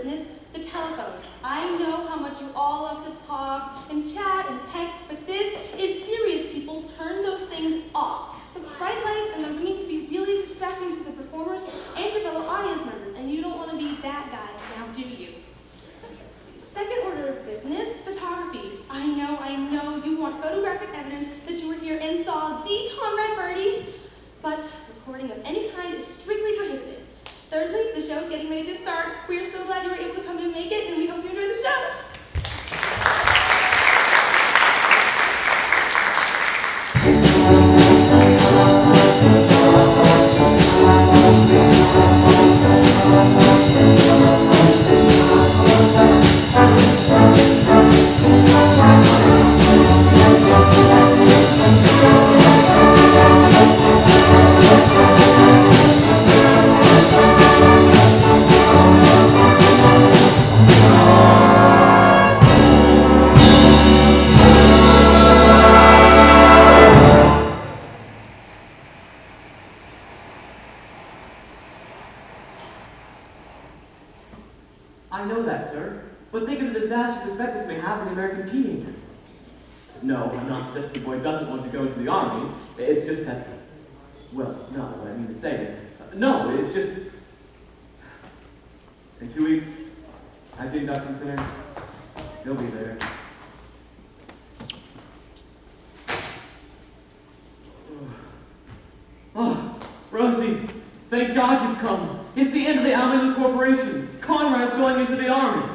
business, the telephone. I know how much you all love to talk and chat and text, but this is serious, people. Turn those things off. The bright lights and the ringing can be really distracting to the performers and your fellow audience members, and you don't want to be that guy, now do you? Second order of business, photography. I know you want photographic evidence that you were here and saw the Conrad Birdie, but recording of any kind is strictly prohibited. Thirdly, the show is getting ready to start. We are so glad you were able to come and make it, and we hope you enjoy the show. I know that, sir. But think of the disastrous effect this may have on the American teenager. No, I'm not suggesting the boy doesn't want to go into the army. It's just that, well, no, what I mean to say is, no, it's just, in 2 weeks, at the induction center, he'll be there. Oh, Rosie, thank God you've come. It's the end of the Almalu Corporation. Conrad's going into the army.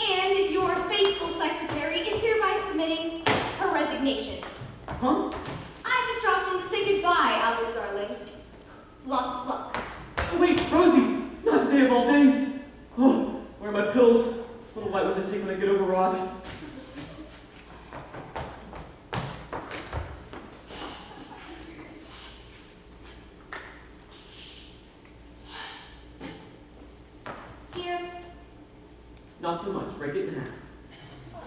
And your faithful secretary is hereby submitting her resignation. Huh? I just dropped in to say goodbye, Albert darling. Lots of luck. Wait, Rosie! Not today of all days! Oh, where are my pills? What light was I take when I get overwrought? Not so much. Break it in half.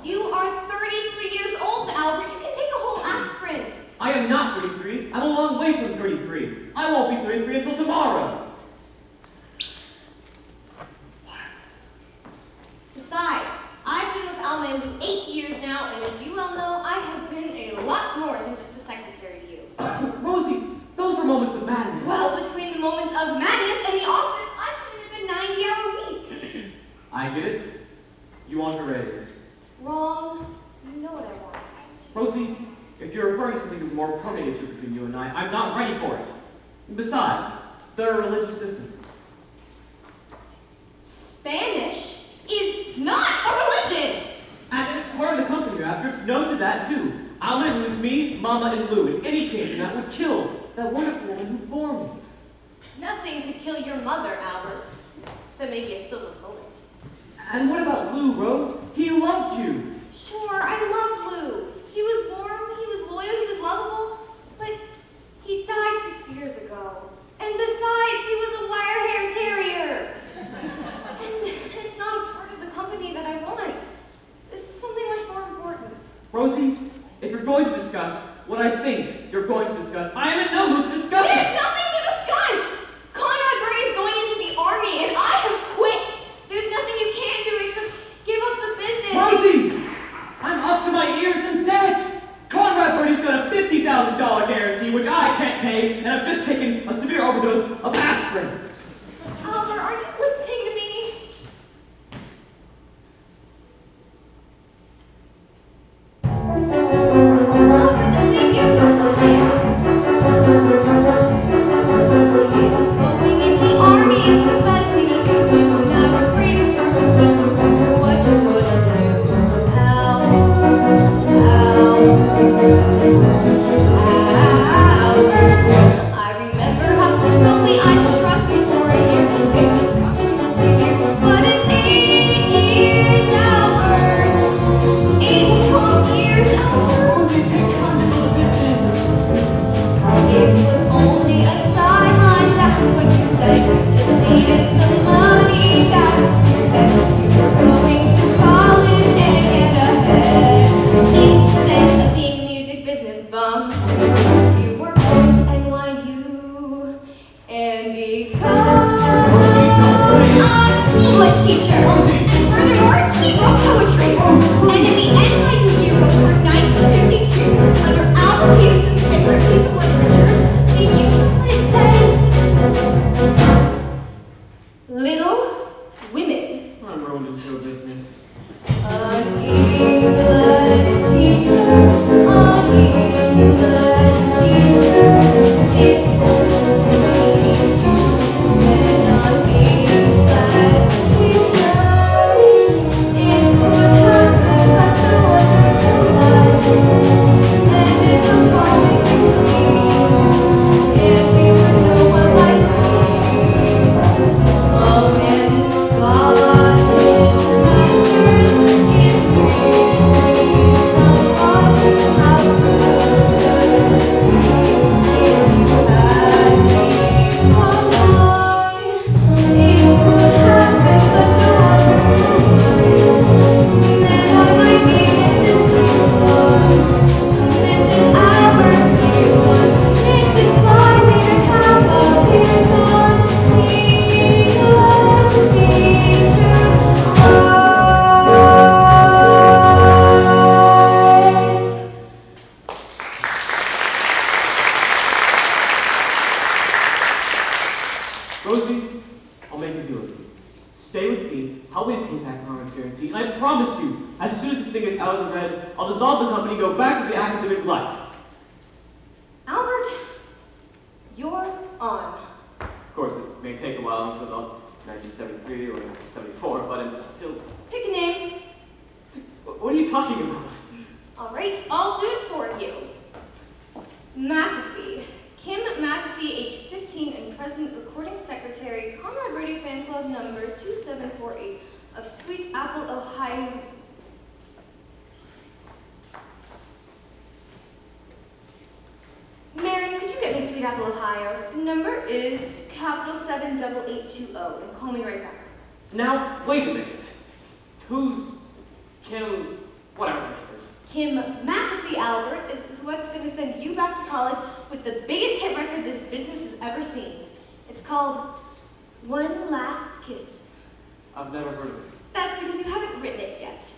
You are 33 years old, Albert. You can take a whole aspirin. I am not 33. I'm a long way from 33. I won't be 33 until tomorrow. Besides, I've been with Almalu 8 years now, and as you well know, I have been a lot more than just a secretary to you. Rosie, those were moments of madness. Well, between the moments of madness and the office, I've been in a 90-hour week. I get it. You want a raise. Wrong. You know what I want. Rosie, if you're referring to something more permanent issue between you and I'm not ready for it. And besides, there are religious differences. Spanish is not a religion! And it's part of the company you're after. It's known to that, too. I'll lose me, Mama, and Lou, and any change in that would kill that wonderful woman who bore me. Nothing could kill your mother, Albert. Except maybe a silver bullet. And what about Lou, Rose? He loved you. Sure, I loved Lou. He was warm, he was loyal, he was lovable, but he died 6 years ago. And besides, he was a wire-haired terrier. And it's not a part of the company that I want. This is something much more important. Rosie, if you're going to discuss what I think you're going to discuss, I am in no mood to discuss it. There's nothing to discuss! Conrad Birdie is going into the army, and I have quit. There's nothing you can do except give up the business. Rosie! I'm up to my ears in debt! Conrad Birdie's got a $50,000 guarantee, which I can't pay, and I've just taken a severe overdose of aspirin. Albert, are you listening to me? Albert, this may be a personal going in the army is the best thing you can do. Never free to start to do what you wanna do. Albert, I remember how you told me I should trust you for a year. But in 8 years, Albert, 8 whole years, Albert. Rosie, it takes time to build a business. It was only a sideline, that's what you said. Just needed some money, that's what you said. You were going to college and get ahead. Instead of being a music business bum, you were going to NYU. And because I'm an English teacher, Little Women. I'm ruined in show business. An English teacher, an English teacher, it would be an English teacher. It would have such a wonderful life, and it would probably be pleased if we would know what life means. Oh, and God Rosie, I'll make a deal with you. Stay with me, help me pay back Conrad's guarantee, and I promise you, as soon as this thing is out of the red, I'll dissolve the company, go back to the academic life. Albert, you're on. Of course, it may take a while until 1973 or 1974, but until... Pick a name. What are you talking about? All right, I'll do it for you. McAfee. Kim McAfee, age 15 and present recording secretary, Conrad Radio Fan Club number 2748 of Sweet Apple, Ohio. Mary, could you get me Sweet Apple, Ohio? The number is capital 78820, and call me right back. Now, wait a minute. Who's Kim, whatever her name is? Kim McAfee, Albert, is what's going to send you back to college with the biggest hit record this business has ever seen. It's called One Last Kiss. I've never heard of it. That's because you haven't written it yet.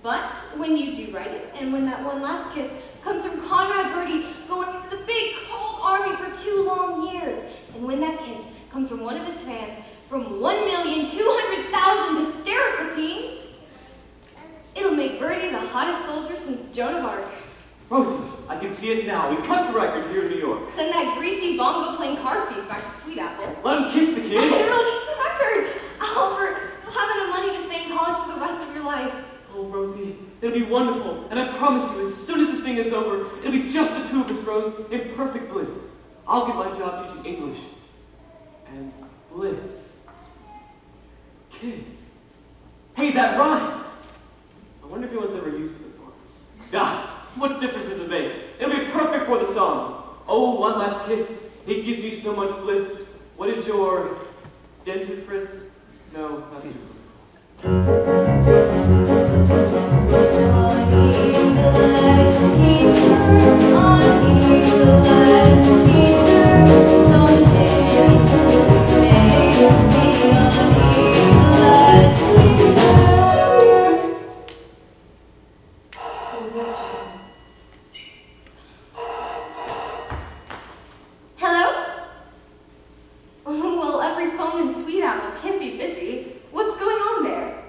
But when you do write it, and when that one last kiss comes from Conrad Birdie going into the big cold army for 2 long years, and when that kiss comes from one of his fans from 1,200,000 hysterical teens, it'll make Birdie the hottest soldier since Joan of Arc. Rosie, I can see it now. We cut the record here in New York. Send that greasy bongo playing car thief back to Sweet Apple. Let him kiss the And kid. release the record! Albert, you'll have enough money to stay in college for the rest of your life. Oh, Rosie, it'll be wonderful. And I promise you, as soon as this thing is over, it'll be just the two of us, Rose, in perfect bliss. I'll get my job teaching English. And bliss. Kiss. Hey, that rhymes. I wonder if anyone's ever used it before. God, what difference does it make? It'll be perfect for the song. Oh, one last kiss. It gives me so much bliss. What is your dentifrice? No, not you. Hello? Well, every phone in Sweet Apple can be busy. What's going on there?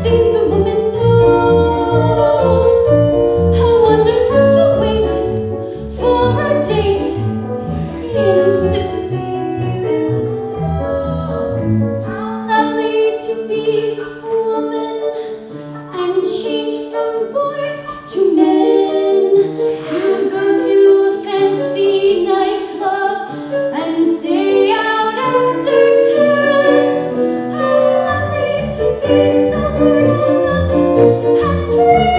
things a woman knows. How wonderful to wait for a date in simply beautiful clothes. How lovely to be a woman and change from boys to men, to go to a fancy nightclub and stay out after 10. How lovely to be so grown up and free.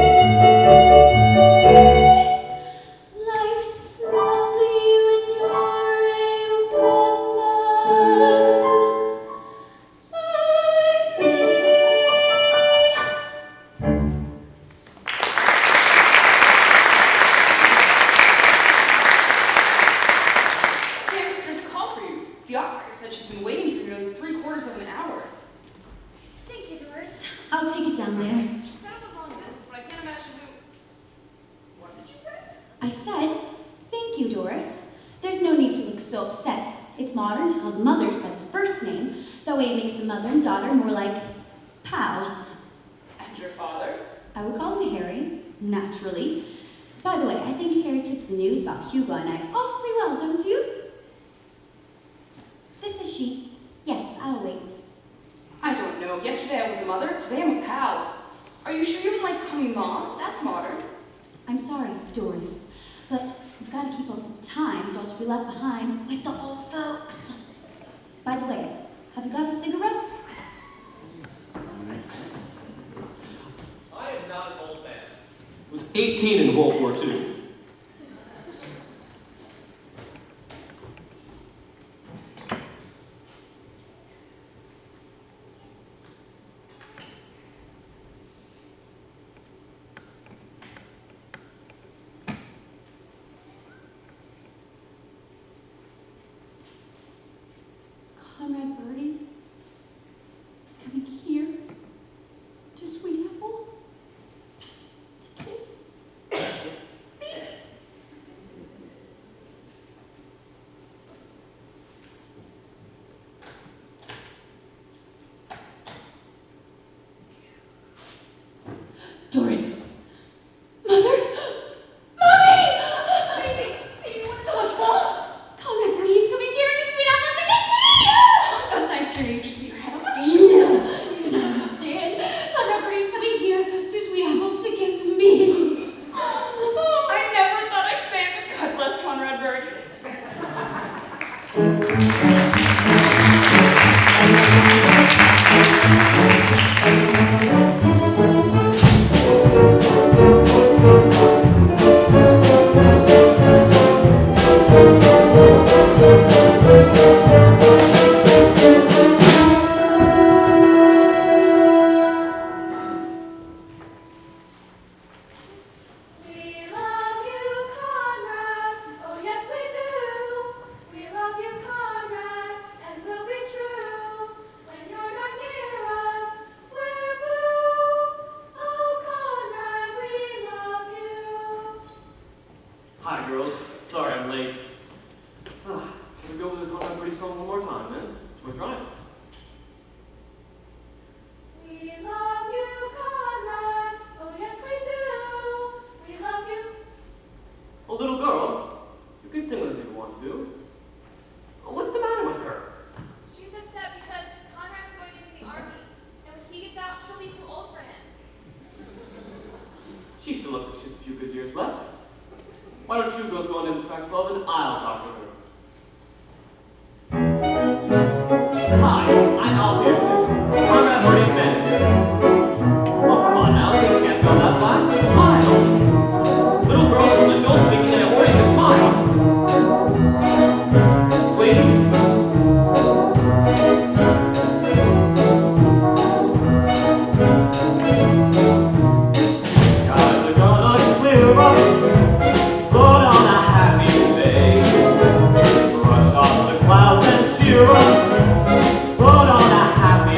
Life's lovely when you're a woman like me. Here, there's a call for you. The operator said she's been waiting for nearly 3/4 of an hour. Thank you, Doris. I'll take it down there. She said it was on disc, but I can't imagine who. What did you say? I said, thank you, Doris. There's no need to look so upset. It's modern to call the mothers by the first name. That way it makes the mother and daughter more like pals. And your father? I would call him Harry, naturally. By the way, I think Harry took the news about Hugo and I awfully well, don't you? This is she. Yes, I'll wait. I don't know. Yesterday I was a mother, today I'm a pal. Are you sure you would like to call me mom? That's modern. I'm sorry, Doris, but we've got to keep up with time so I'll just be left behind with the old folks. By the way, have you got a cigarette? I am not an old man. I was 18 in World War II. Conrad Birdie is coming here to Sweet Apple to kiss me. Doris. Mother. Mommy! Baby, what's so much wrong? Conrad Birdie's coming here to Sweet Apple to kiss me! That's nice to you. Just put your head on my No, shoulder. you don't understand. Conrad Birdie's coming here to Sweet Apple to kiss me. I never thought I'd say it, but God bless Conrad Birdie. We love you, Conrad. Oh, yes, we do. We love you, Conrad, and we'll be true. When you're not near us, we're blue. Oh, Conrad, we love you. Hi, girls. Sorry I'm late. Should we go over the Conrad Birdie song one more time, man? We're trying. We love you, Conrad. Oh, yes, we do. We love you. Oh, little girl, you can sing with us if you want to. What's the matter with her? She's upset because Conrad's going into the army, and when he gets out, she'll be too old for him. She still looks like she has a few good years left. Why don't you girls go on into track 12 and I'll talk with her? Hi, I'm Al Pearson, Conrad Birdie's manager. Oh, come on now, you can't go that far. Smile. Little girls from the adult speaking and avoiding your smile. Please. Skies are gonna clear up, float on a happy day. Brush off the clouds and cheer up, float on a happy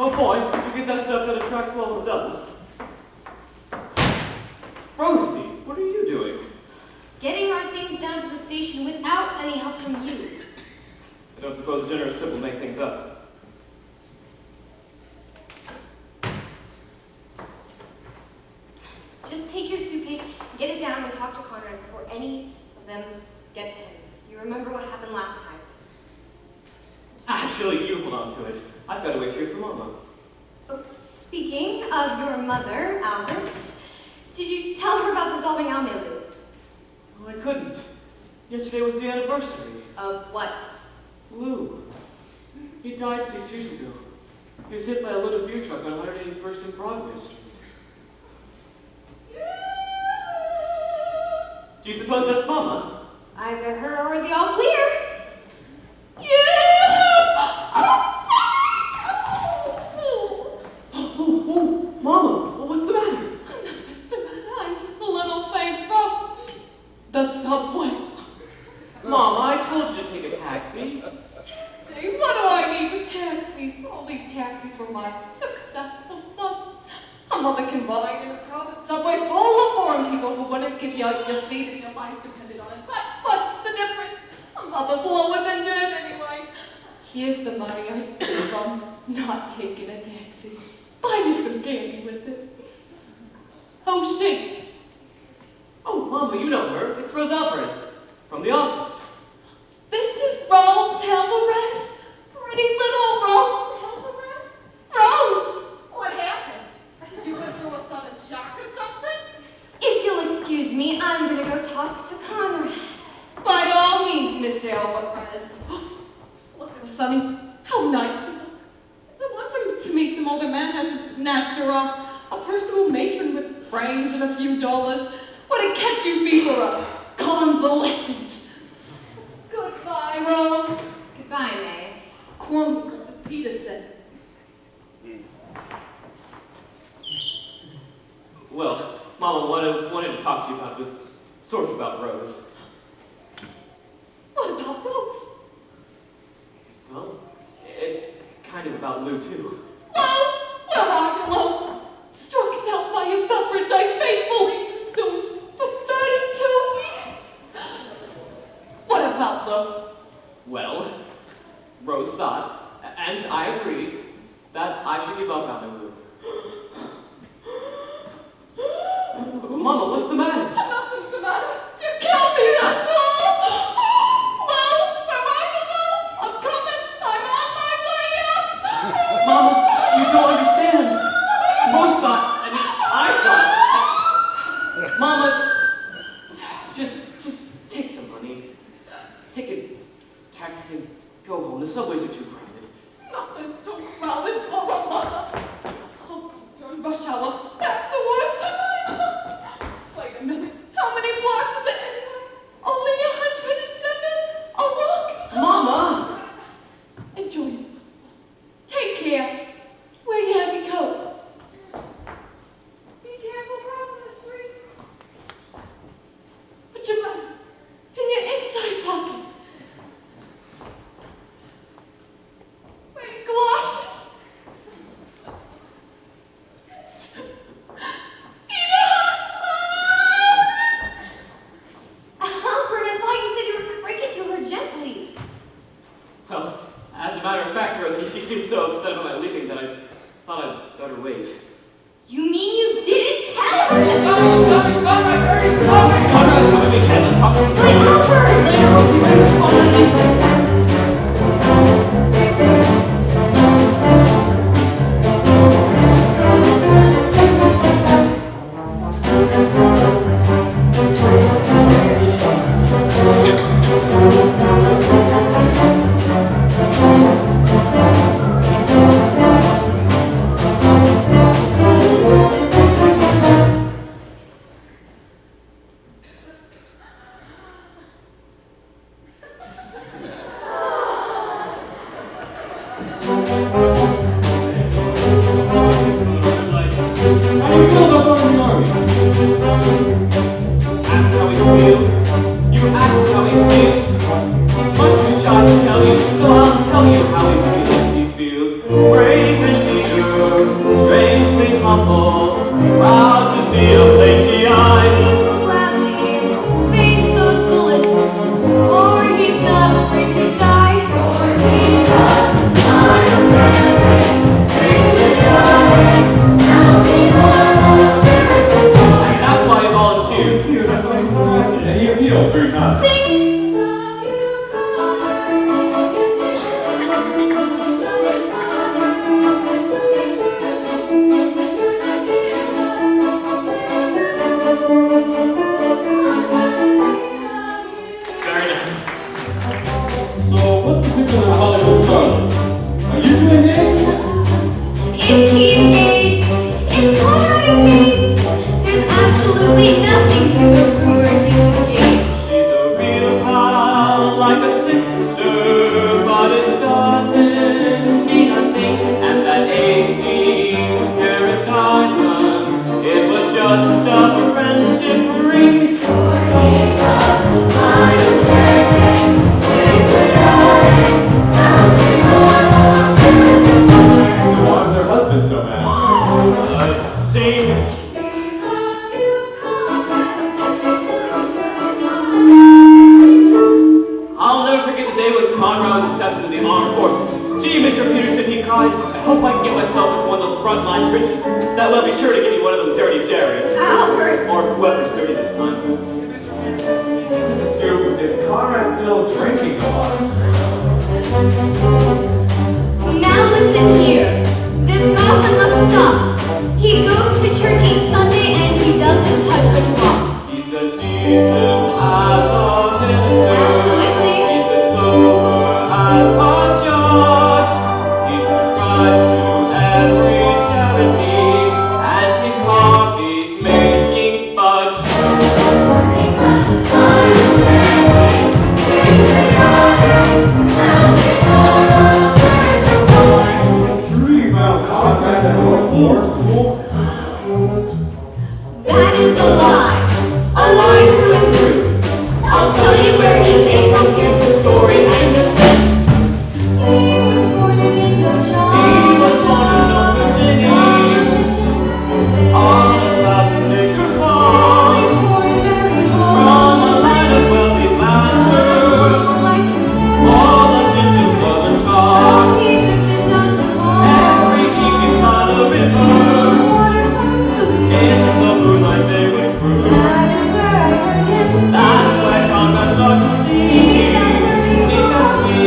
Oh boy, did you get that stuff out of track 12 of Dublin? Rosie, what are you doing? Getting our things down to the station without any help from you. I don't suppose a generous trip will make things up. Just take your suitcase, get it down, and talk to Conrad before any of them get to him. You remember what happened last time. Actually, you hold on to it. I've got to wait here for Mama. Oh, speaking of your mother, Albert, did you tell her about dissolving Almelu? Oh, I couldn't. Yesterday was the anniversary. Of what? Lou. He died 6 years ago. He was hit by a loaded beer truck on 181st and Broadway Street. Do you suppose that's Mama? Either her or the all clear. Oh, Mama, what's the matter? I'm just a little faint from the subway. Mama, I told you to take a taxi. Say, what do I need with taxis? I'll leave taxis for my successful son. A mother can ride in a crowded subway full of foreign people who wouldn't give you your seat if your life depended on it. But what's the difference? A mother's lower than dead anyway. Here's the money I saved from not taking a taxi. Buy me some candy with it. Oh, shit. Oh, Mama, you know her. It's Rose Alvarez from the office. This is Rose Alvarez. Pretty little Rose Alvarez. Rose! What happened? You went through a sudden shock or something? If you'll excuse me, I'm gonna go talk to Conrad. By all means, Miss Alvarez. Look at her, Sonny. How nice she looks. It's a wonder to me some older man hasn't snatched her off. A personal matron with brains and a few dollars. What a catch you'd be for a convalescent. Goodbye, Rose. Goodbye, May. Quote Mrs. Peterson. Well, Mama, what I wanted to talk to you about was sort of about Rose. What about Rose? Well, it's kind of about Lou, too. Well, where are you, Lou? Struck down by a beverage I faithfully consumed for 32 years. What about Lou? Well, Rose thought, and I agreed, that I should give up on Lou. Mama, what's the matter? Nothing's the matter. You killed me, that's all. Lou, where are you, Lou? I'm coming. I'm on my way up. Mama, you don't understand. Rose thought, and I thought. Mama, just take some money. Take a taxi and go home. The subways are too crowded. Nothing's too crowded for a mother. Oh, during rush hour, that's the worst time. Wait a minute. How many blocks is it anyway? Only 107? A walk? Mama! Enjoy yourself, son. Take care. Wear your heavy coat. Be careful crossing the street. Put your money in your inside pocket. Wait, galoshes. Albert, I thought you said you were breaking to her gently. Well, as a matter of fact, Rosie, she seemed so upset about my leaving that I thought I'd better wait. You mean you didn't tell her? Conrad's coming, we can't talk to My strangely humble, proud to be a plagiarized. He will gladly face those bullets, for he's not afraid to die. For he's a final standing, patriotic, now immortal, American boy. That's why he volunteered. And he appealed 3 times. Sing! Very nice. So, what's the picture of Hollywood Charlotte? Are you two engaged? Is he engaged? Is Conrad engaged? There's absolutely nothing to the rumor he's engaged. She's a real pal, like a sister, but it doesn't mean a thing. And that 18-carat diamond, it was just a friendship ring. For he's a final standing, patriotic, now immortal, American boy. Why is her husband so mad? See, I'll never forget the day when Conrad was accepted to the armed forces. Gee, Mr. Peterson, he cried, I hope I can get myself into one of those frontline trenches. That will be sure to give me one of them dirty Jerry's. Albert! Or whoever's dirty this time. Is Conrad still drinking a lot? Now listen here. This gossip must stop. He goes to church each Sunday and he doesn't touch a drop. He's as decent as a minister. Absolutely. He's as sober as a judge. He subscribes to every charity, and his hobby's making fudge. He's a final standing, patriotic, now immortal, American boy. True, you found Conrad at a board school? That is a lie. A lie through and through. I'll tell you where he came from. Here's the story and the truth. He was born in Indochina. He was born in North Virginia, on a 1,000-acre farm, from a line of wealthy masters, all the gypsies southern tar. Every evening by the river, in the moonlight they would cruise. That's where Conrad started to sing, because we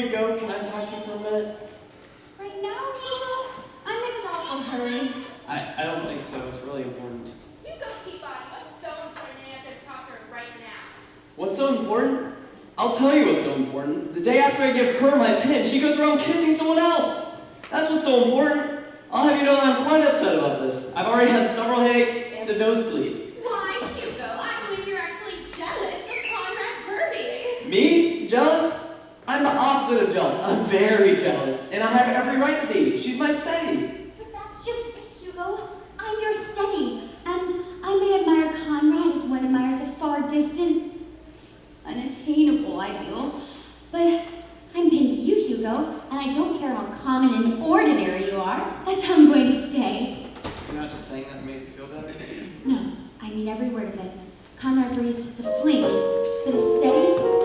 you go? Can I talk to you for a minute? Right now, I'm in an awful hurry. I don't think so. It's really important. You go, Peabody. What's so important that you have to talk to her right now? What's so important? I'll tell you what's so important. The day after I give her my pin, she goes around kissing someone else. That's what's so important. I'll have you know that I'm quite upset about this. I've already had several headaches and a nosebleed. Why, Hugo? I believe you're actually jealous of Conrad Birdie. Me? Jealous? I'm the opposite of jealous. I'm very jealous. And I have every right to be. She's my steady. But that's just it, Hugo. I'm your steady. And I may admire Conrad as one admires a far distant, unattainable ideal. But I'm pinned to you, Hugo, and I don't care how common and ordinary you are. That's how I'm going to stay. You're not just saying that to make me feel better? No, I mean every word of it. Conrad Birdie is just a fling, but a steady is forever.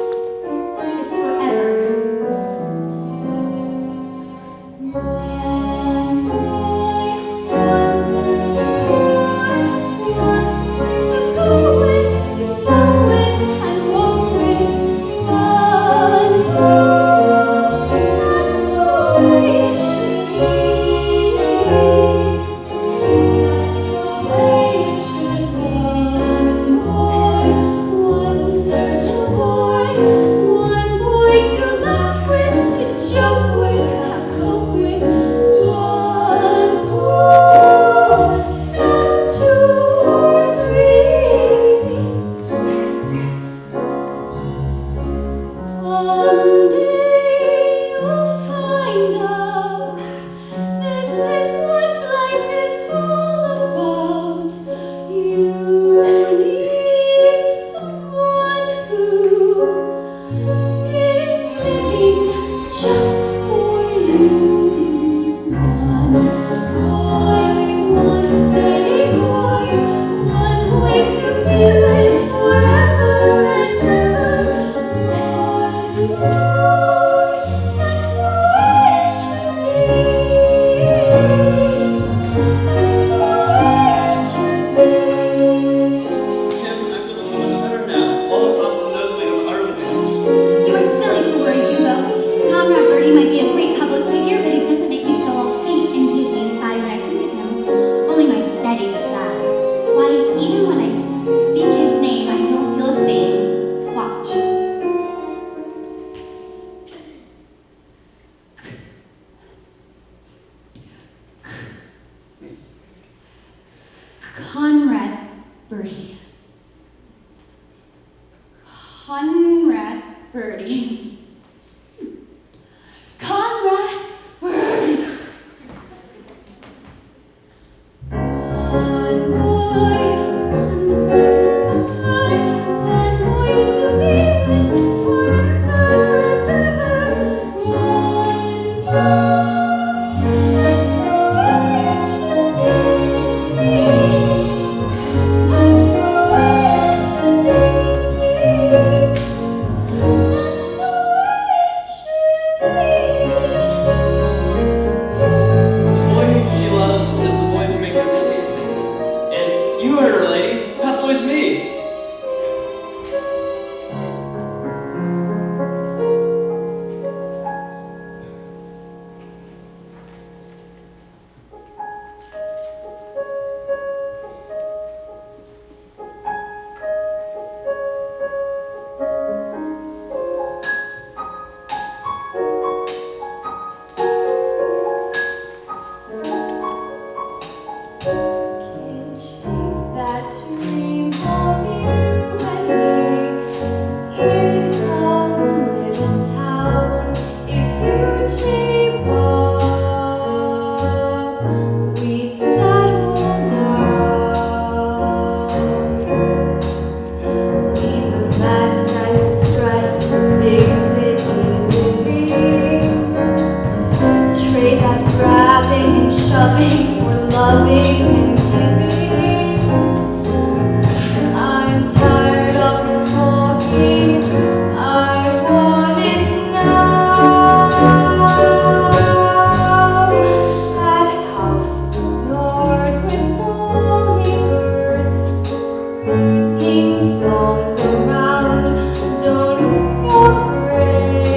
Conrad Birdie. Conrad Birdie. Conrad Birdie. One boy, one spark to fly, one boy to be with forever and ever. One boy, that's the way it should be. Songs around, don't look afraid.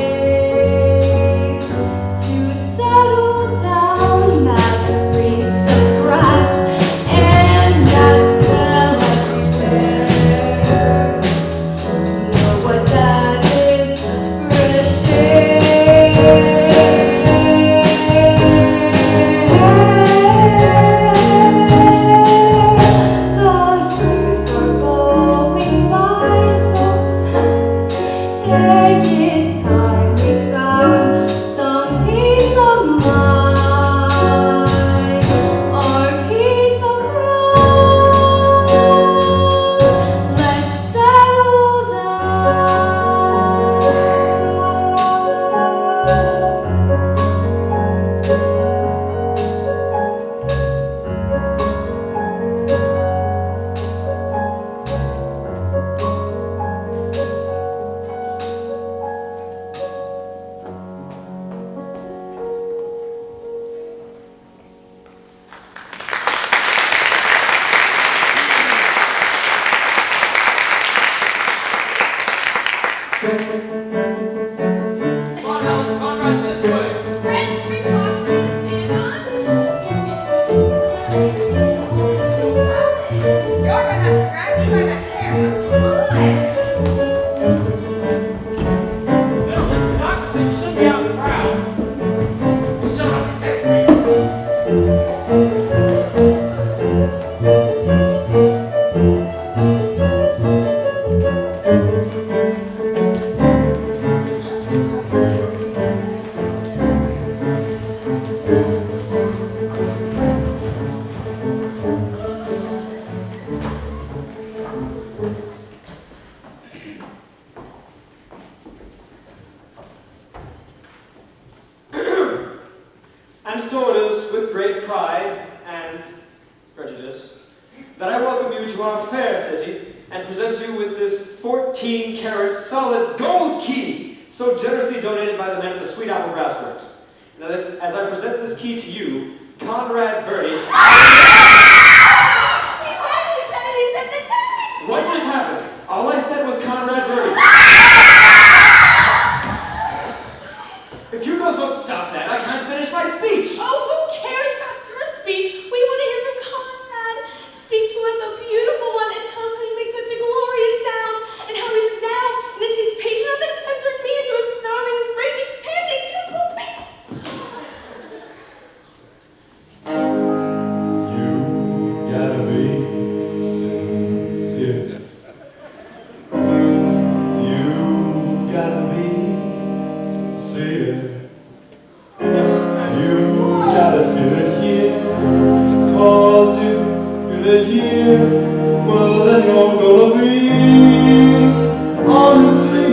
And so it is with great pride and prejudice that I welcome you to our fair city and present you with this 14-karat solid gold key so generously donated by the men of the Sweet Apple Grass Works. Now, as I present this key to you, Conrad Birdie... What just happened? All I said was Conrad Birdie. If you girls don't stop that, I can't finish my speech. Oh, who cares about your speech? We want to hear from Conrad. Speak to us, a beautiful one, and tell us how you make such a glorious sound, and how even now, in anticipation of it, has turned me into a snarling, raging, panting, triple beast. You gotta be sincere. You gotta be sincere. You gotta feel it here. 'Cause you feel it here. Well, then you're gonna be honestly.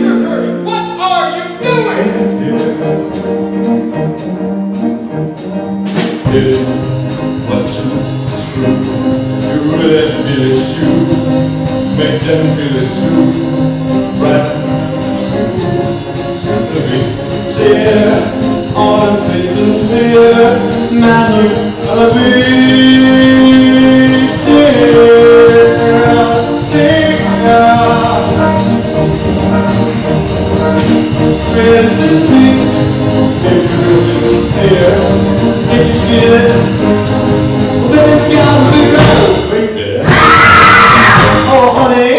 What are you doing? Sincere. It's what you true. You really feel it too. Make them feel it too. Right? Be sincere, honestly sincere. Man, you gotta be sincere. Really sincere. If you really sincere, if you feel it, well, then it's gotta be right there. Oh, honey.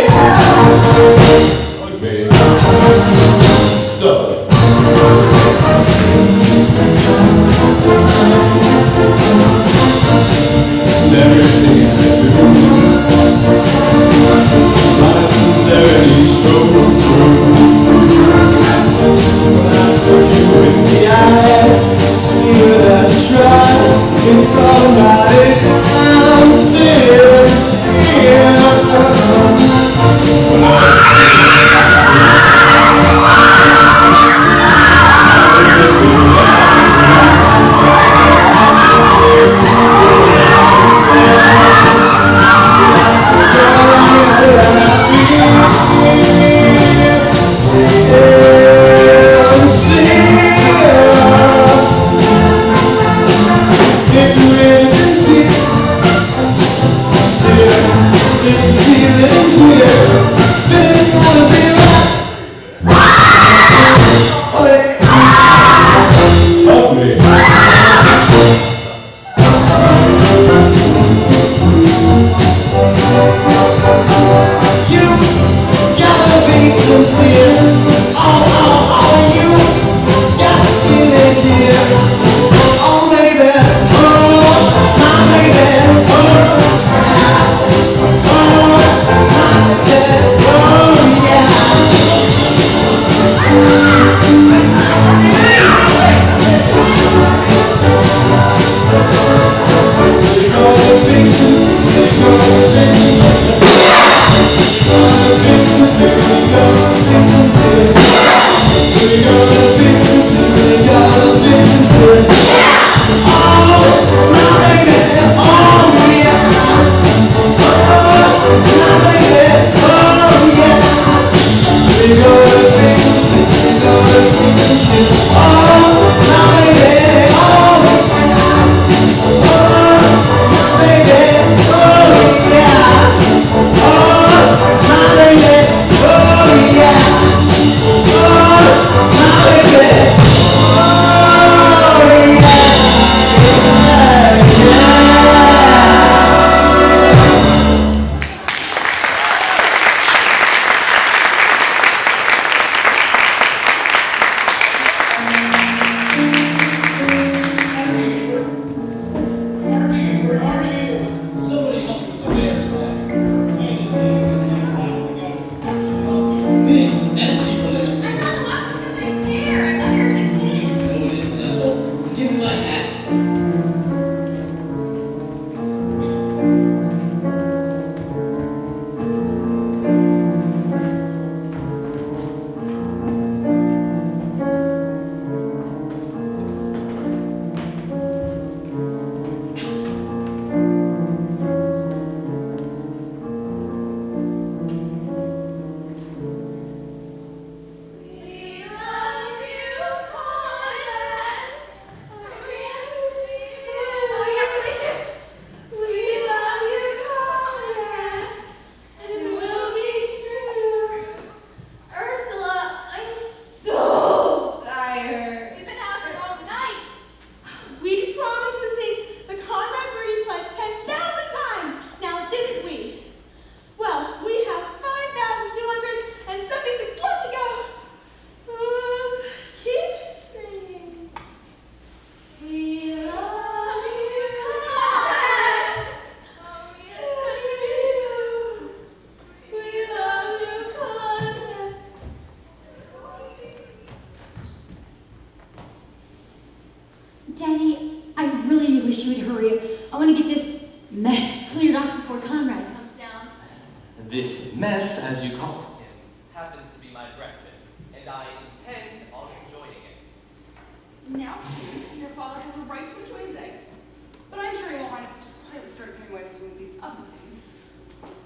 Look, babe. Suffer. Daddy, I really wish you would hurry. I want to get this mess cleared off before Conrad comes down. This mess, as you call it, happens to be my breakfast, and I intend on enjoying it. Now, your father has a right to enjoy his eggs. But I'm sure he won't mind if we just quietly start throwing away some of these other things.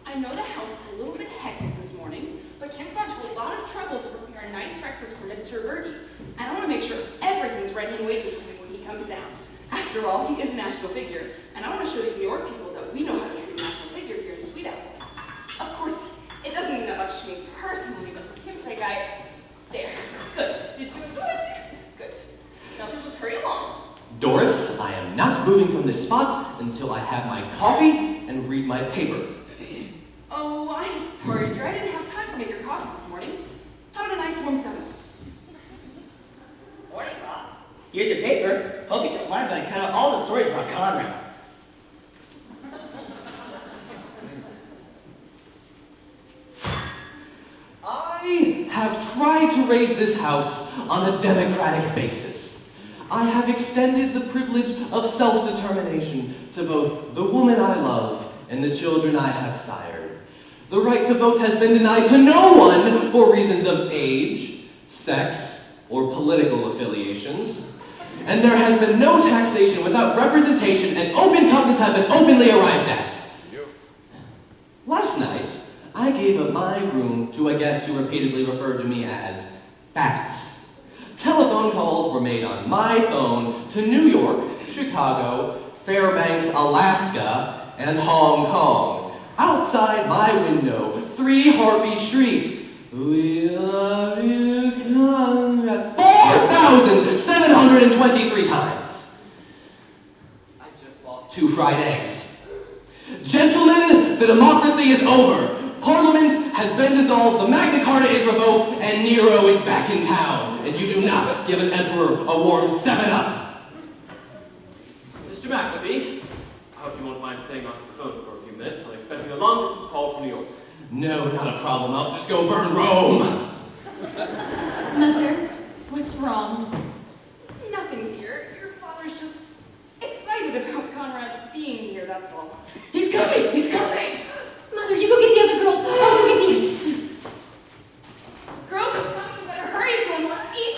I know the house is a little bit hectic this morning, but Kim's gone to a lot of trouble to prepare a nice breakfast for Mr. Birdie. And I want to make sure everything's ready and waiting for him when he comes down. After all, he is a national figure, and I want to show these New York people that we know how to treat a national figure here in Sweet Apple. Of course, it doesn't mean that much to me personally, but for Kim's sake, there. Good. Did you enjoy it? Good. Now let's just hurry along. Doris, I am not moving from this spot until I have my coffee and read my paper. Oh, I'm sorry, dear. I didn't have time to make your coffee this morning. How about a nice warm 7-Up? Morning, Bob. Here's your paper. Hope you don't mind, but I cut out all the stories about Conrad. I have tried to raise this house on a democratic basis. I have extended the privilege of self-determination to both the woman I love and the children I have sired. The right to vote has been denied to no one for reasons of age, sex, or political affiliations. And there has been no taxation without representation, and open covenants have been openly arrived at. Last night, I gave up my room to a guest who repeatedly referred to me as Facts. Telephone calls were made on my phone to New York, Chicago, Fairbanks, Alaska, and Hong Kong. Outside my window, 3 Harvey Street. We love you, Conrad. 4,723 times. I just lost 2 fried eggs. Gentlemen, the democracy is over. Parliament has been dissolved, the Magna Carta is revoked, and Nero is back in town. And you do not give an emperor a warm 7-Up. Mr. McAfee, I hope you won't mind staying off the phone for a few minutes. I'm expecting a long-distance call from New York. No, not a problem. I'll just go burn Rome. Mother, what's wrong? Nothing, dear. Your father's just excited about Conrad's being here, that's all. He's coming! He's coming! Mother, you go get the other girls. I'll go get the... Girls, it's coming. You better hurry if you want to eat.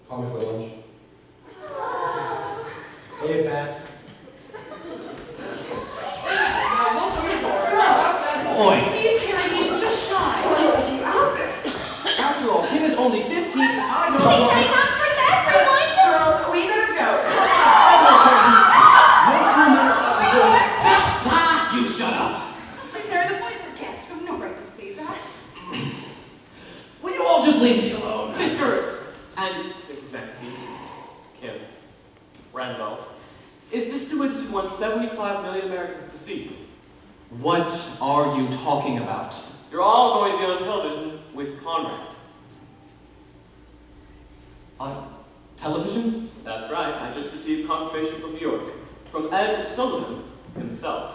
Call me for lunch. Hey, Fats. Oi. He's Harry, he's just shy. Well, if you ask him. After all, Kim is only 15 and I know... Please say not for everyone. Girls, we better go. You shut up. Please, Harry, the boys are guests. You have no right to say that. Will you all just leave me alone? Mr. and Mrs. McAfee, Kim, Randolph, is this the way that you want 75 million Americans to see you? What are you talking about? You're all going to be on television with Conrad. On television? That's right. I just received confirmation from New York, from Ed Sullivan himself.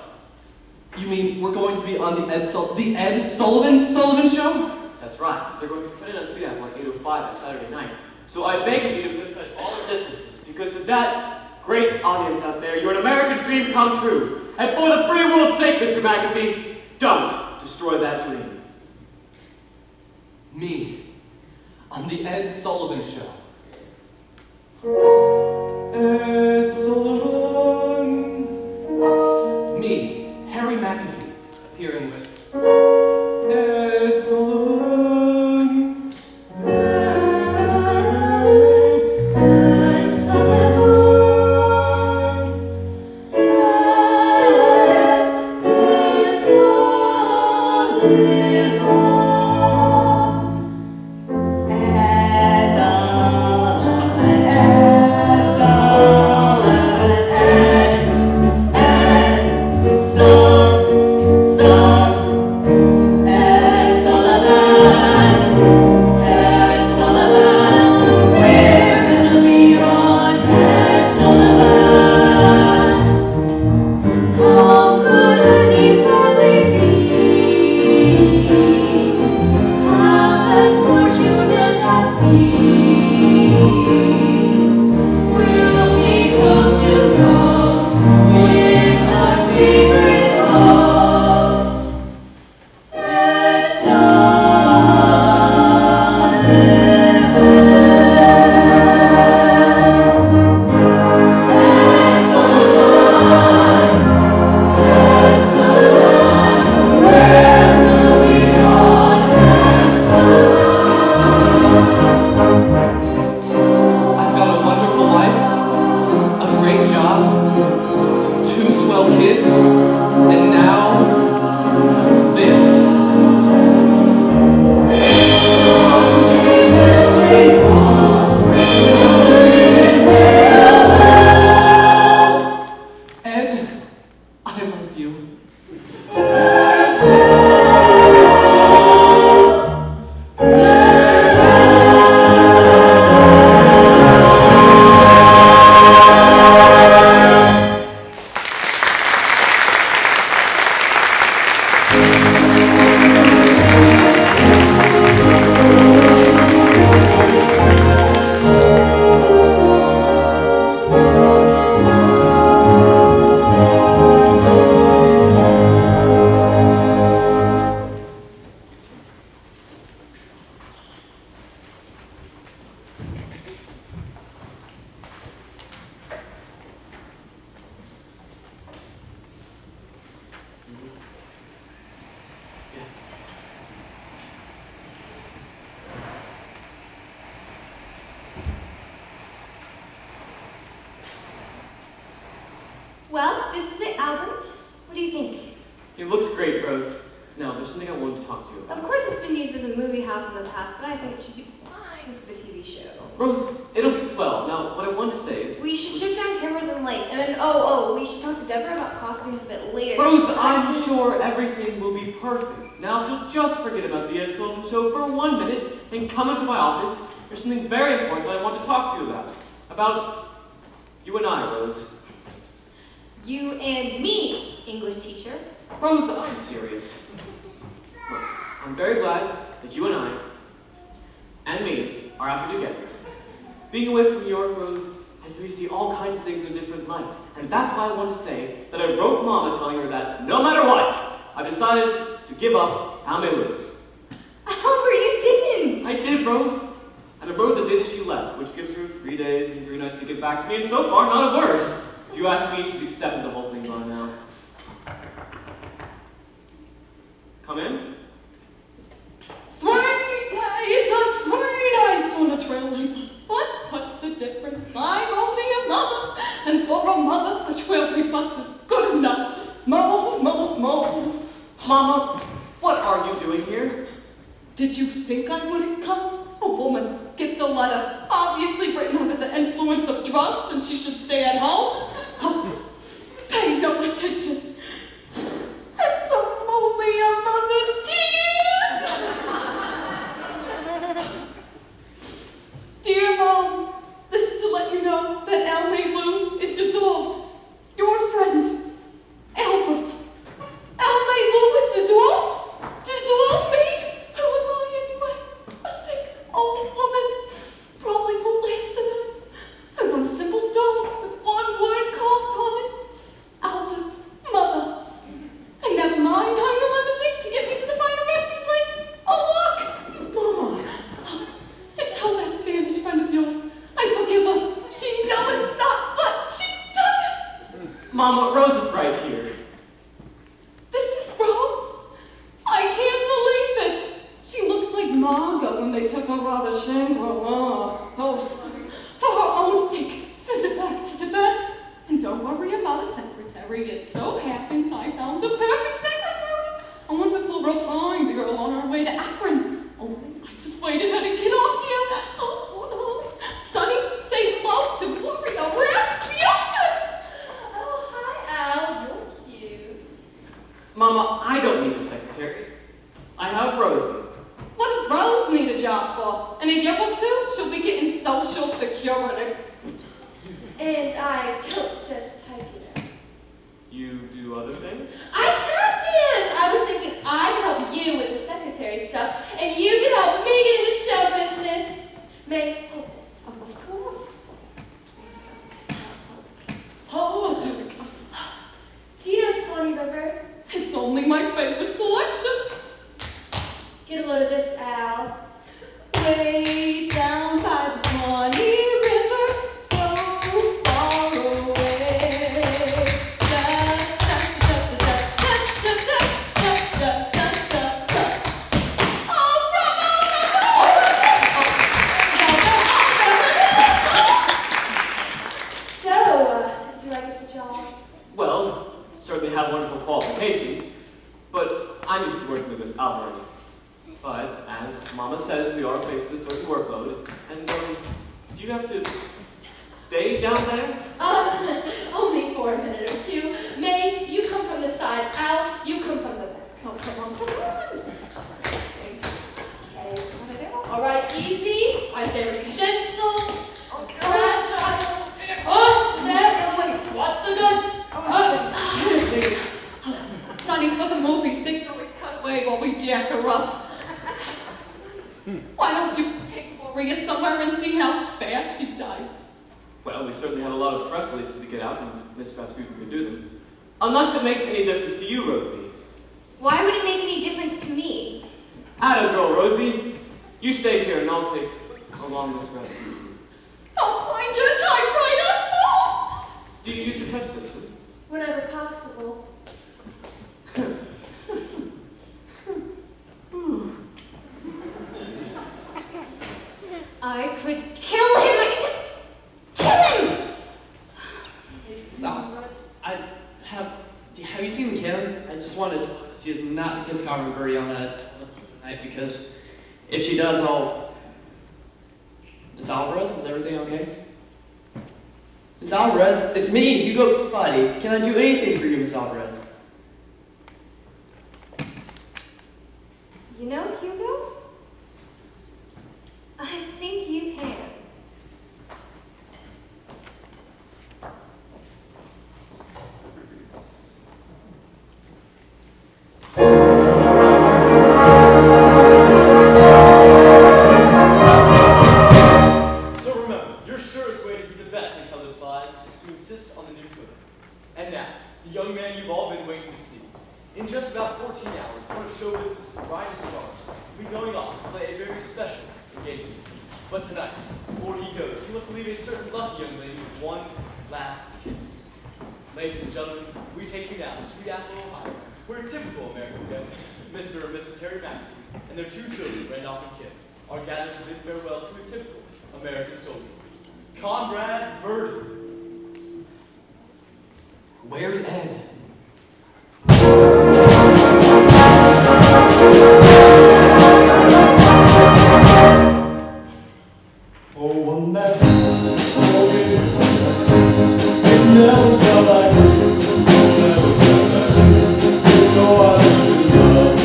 You mean we're going to be on the Ed Sullivan show? That's right. They're going to put it on Speed App like 8:05 on Saturday night. So I beg of you to put aside all the differences, because of that great audience out there, you're an American dream come true. And for the free world's sake, Mr. McAfee, don't destroy that dream. Me. On the Ed Sullivan show. Ed Sullivan. Me, Harry McAfee, appearing with Ed Sullivan. Ed Sullivan. Ed Sullivan. Well, this is it, Albert. What do you think? It looks great, Rose. Now, there's something I wanted to talk to you about. Of course it's been used as a movie house in the past, but I think it should be fine for the TV show. Rose, it'll be swell. Now, what I want to say... We should ship down cameras and lights, and then, we should talk to Deborah about costumes a bit later. Rose, I'm sure everything will be perfect. Now, if you'll just forget about the Ed Sullivan Show for 1 minute and come into my office, there's something very important that I want to talk to you about. About you and I, Rose. You and me, English teacher. Rose, I'm serious. Look, I'm very glad that you and I, and me, are happy together. Being away from New York, Rose, has made me see all kinds of things in a different light. And that's why I want to say that I wrote Mama telling her that no matter what, I've decided to give up Alma Lou. Albert, you didn't! I did, Rose. And I wrote the day that she left, which gives her 3 days and 3 nights to get back to me, and so far, not a word. If you ask me, she's accepted the whole thing by now. Come in. 3 days and 3 nights on a trolley bus. What's the difference? I'm only a mother, and for a mother, a trolley bus is good enough. Move. Mama, what are you doing here? Did you think I wouldn't come? A woman gets a letter, obviously written under the influence of drugs, and she should stay at home. Pay no attention. It's only a mother's tears. Dear Mom, this is to let you know that Alma Lou is dissolved. Your friend, Albert. Alma Lou is dissolved? Dissolve me? Who am I anyway? A sick old woman. Probably won't last the night. And I'm a simple stone with 1 word carved on it. Albert's mother. And never mind hiring a limousine to get me to the final resting place. I'll walk. Mama. And tell that Spanish friend of yours I forgive her. She knoweth not what she's done. Mama, Rose is right here. This is Rose. I can't believe it. She looks like Margot when they took her out of Shangri-La. Oh, for her own sake, send her back to Tibet. And don't worry about a secretary. It so happens I found the perfect secretary. A wonderful, refined girl on her way to Akron. Only I persuaded her to get off here. Oh, Sonny, say hello to Gloria Rasputin. Oh, hi, Al. You're cute. Mama, I don't need a secretary. I have Rosie. What does Rose need a job for? In a year or two, she'll be getting Social Security. And I don't just type, you know. You do other things? I tap dance! I was thinking I'd help you with the secretary stuff, and you can help me get into show business. May, hold this. Of course. Oh, there we go. Do you know Swanee River? It's only my favorite selection. Get a load of this, Al. Way down by the Swanee River, so far away. So, do I get the job? Well, certainly have wonderful qualifications, but I'm used to working with Miss Alvarez. But, as Mama says, we are faced with a certain workload, and, do you have to stay down there? Only for a minute or two. May, you come from the side. Al, you come from the back. Oh, come on. Okay, all right, easy. I'm very gentle. Fragile. Oh, no. Watch the guns. Sonny, for the movies, they can always cut away while we jack her up. Why don't you take Gloria somewhere and see how fast she dies? Well, we certainly have a lot of press releases to get out, and Miss Rasputin can do them. Unless it makes any difference to you, Rosie. Why would it make any difference to me? Atta girl, Rosie. You stay here, and I'll take along Miss Rasputin. I'll find you a typewriter. Oh. Do you use the touch system? Whenever possible. I could kill him. I could just kill him. So, I just wanted to tell her that she is not to kiss Carmen Birdie on that night, because if she does, I'll... Miss Alvarez, is everything okay? Miss Alvarez, it's me, Hugo Peabody. Can I do anything for you, Miss Alvarez? You know, Hugo? I think you can. So remember, your surest way to be the best in colored slides is to insist on the new cover. And now, the young man you've all been waiting to see. In just about 14 hours, one of showbiz's brightest stars will be going off to play a very special engagement. But tonight, before he goes, he must leave a certain lucky young lady with one last kiss. Ladies and gentlemen, we take you now to Sweet Apple, Ohio, where a typical American family, Mr. and Mrs. Harry McAfee, and their 2 children, Randolph and Kim, are gathered to bid farewell to a typical American soldier, Conrad Birdie. Where's Ed? Oh, one last kiss, oh baby, one last kiss. It never felt like this, it never felt like this. You know I need your love.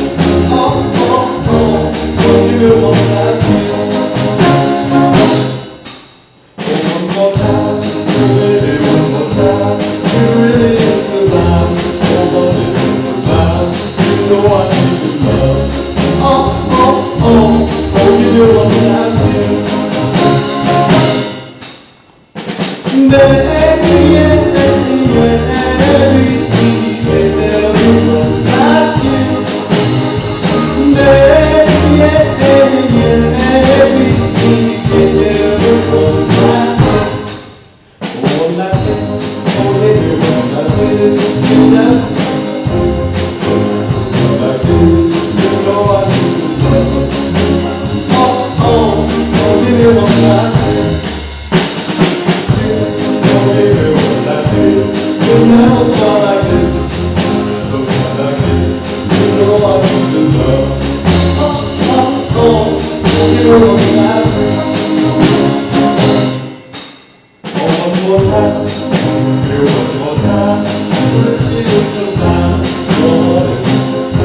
Oh, oh, oh, oh, give me one last kiss. Oh, one more time, baby, one more time. You really is sublime, oh, this is sublime.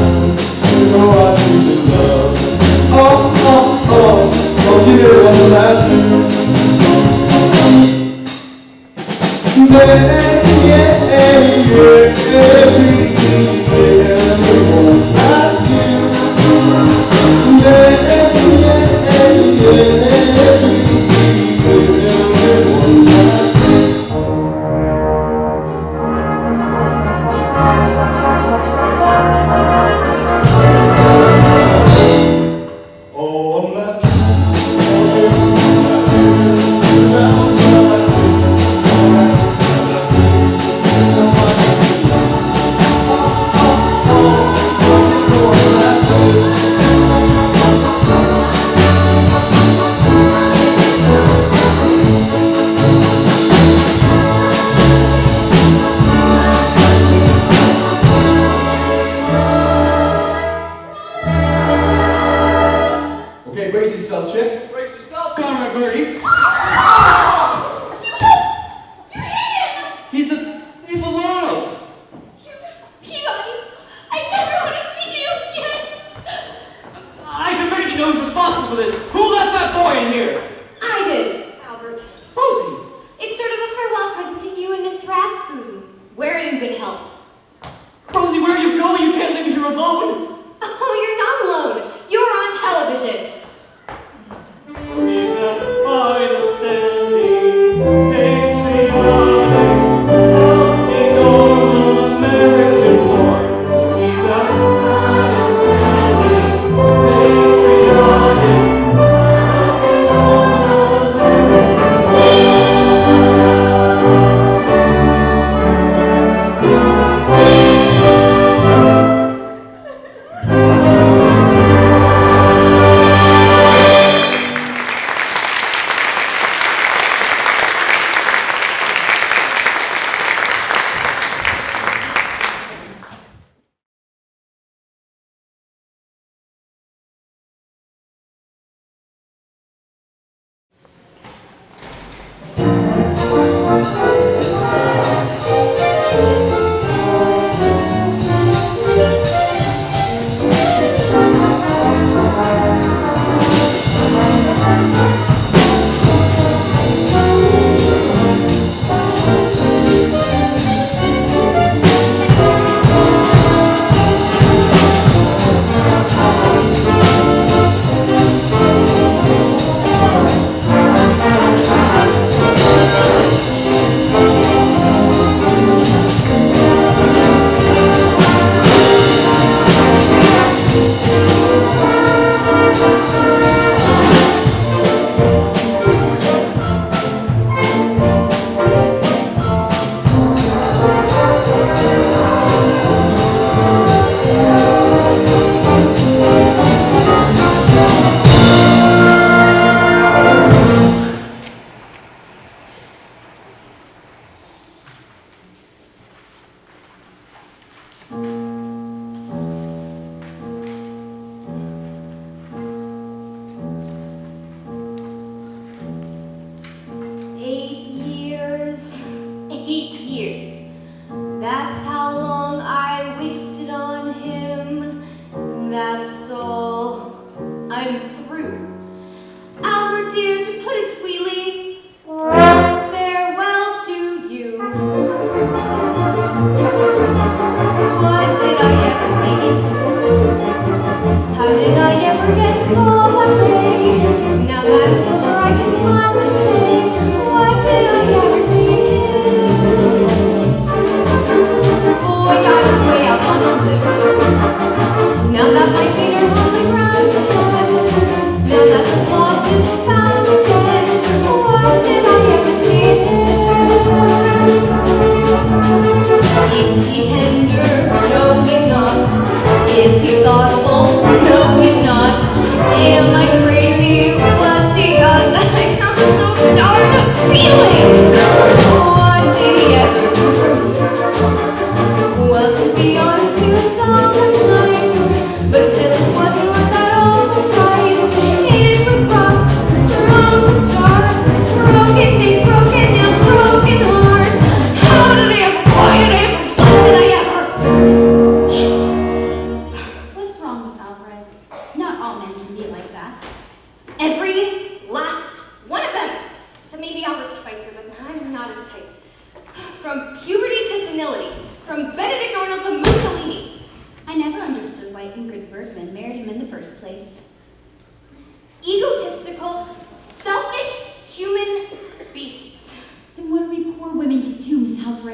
You know I need your love. Oh, oh, oh, oh, give me one last kiss. Rosie, where are you going? You can't leave me here alone. Oh, you're not alone. You're on television. Breathe that fire.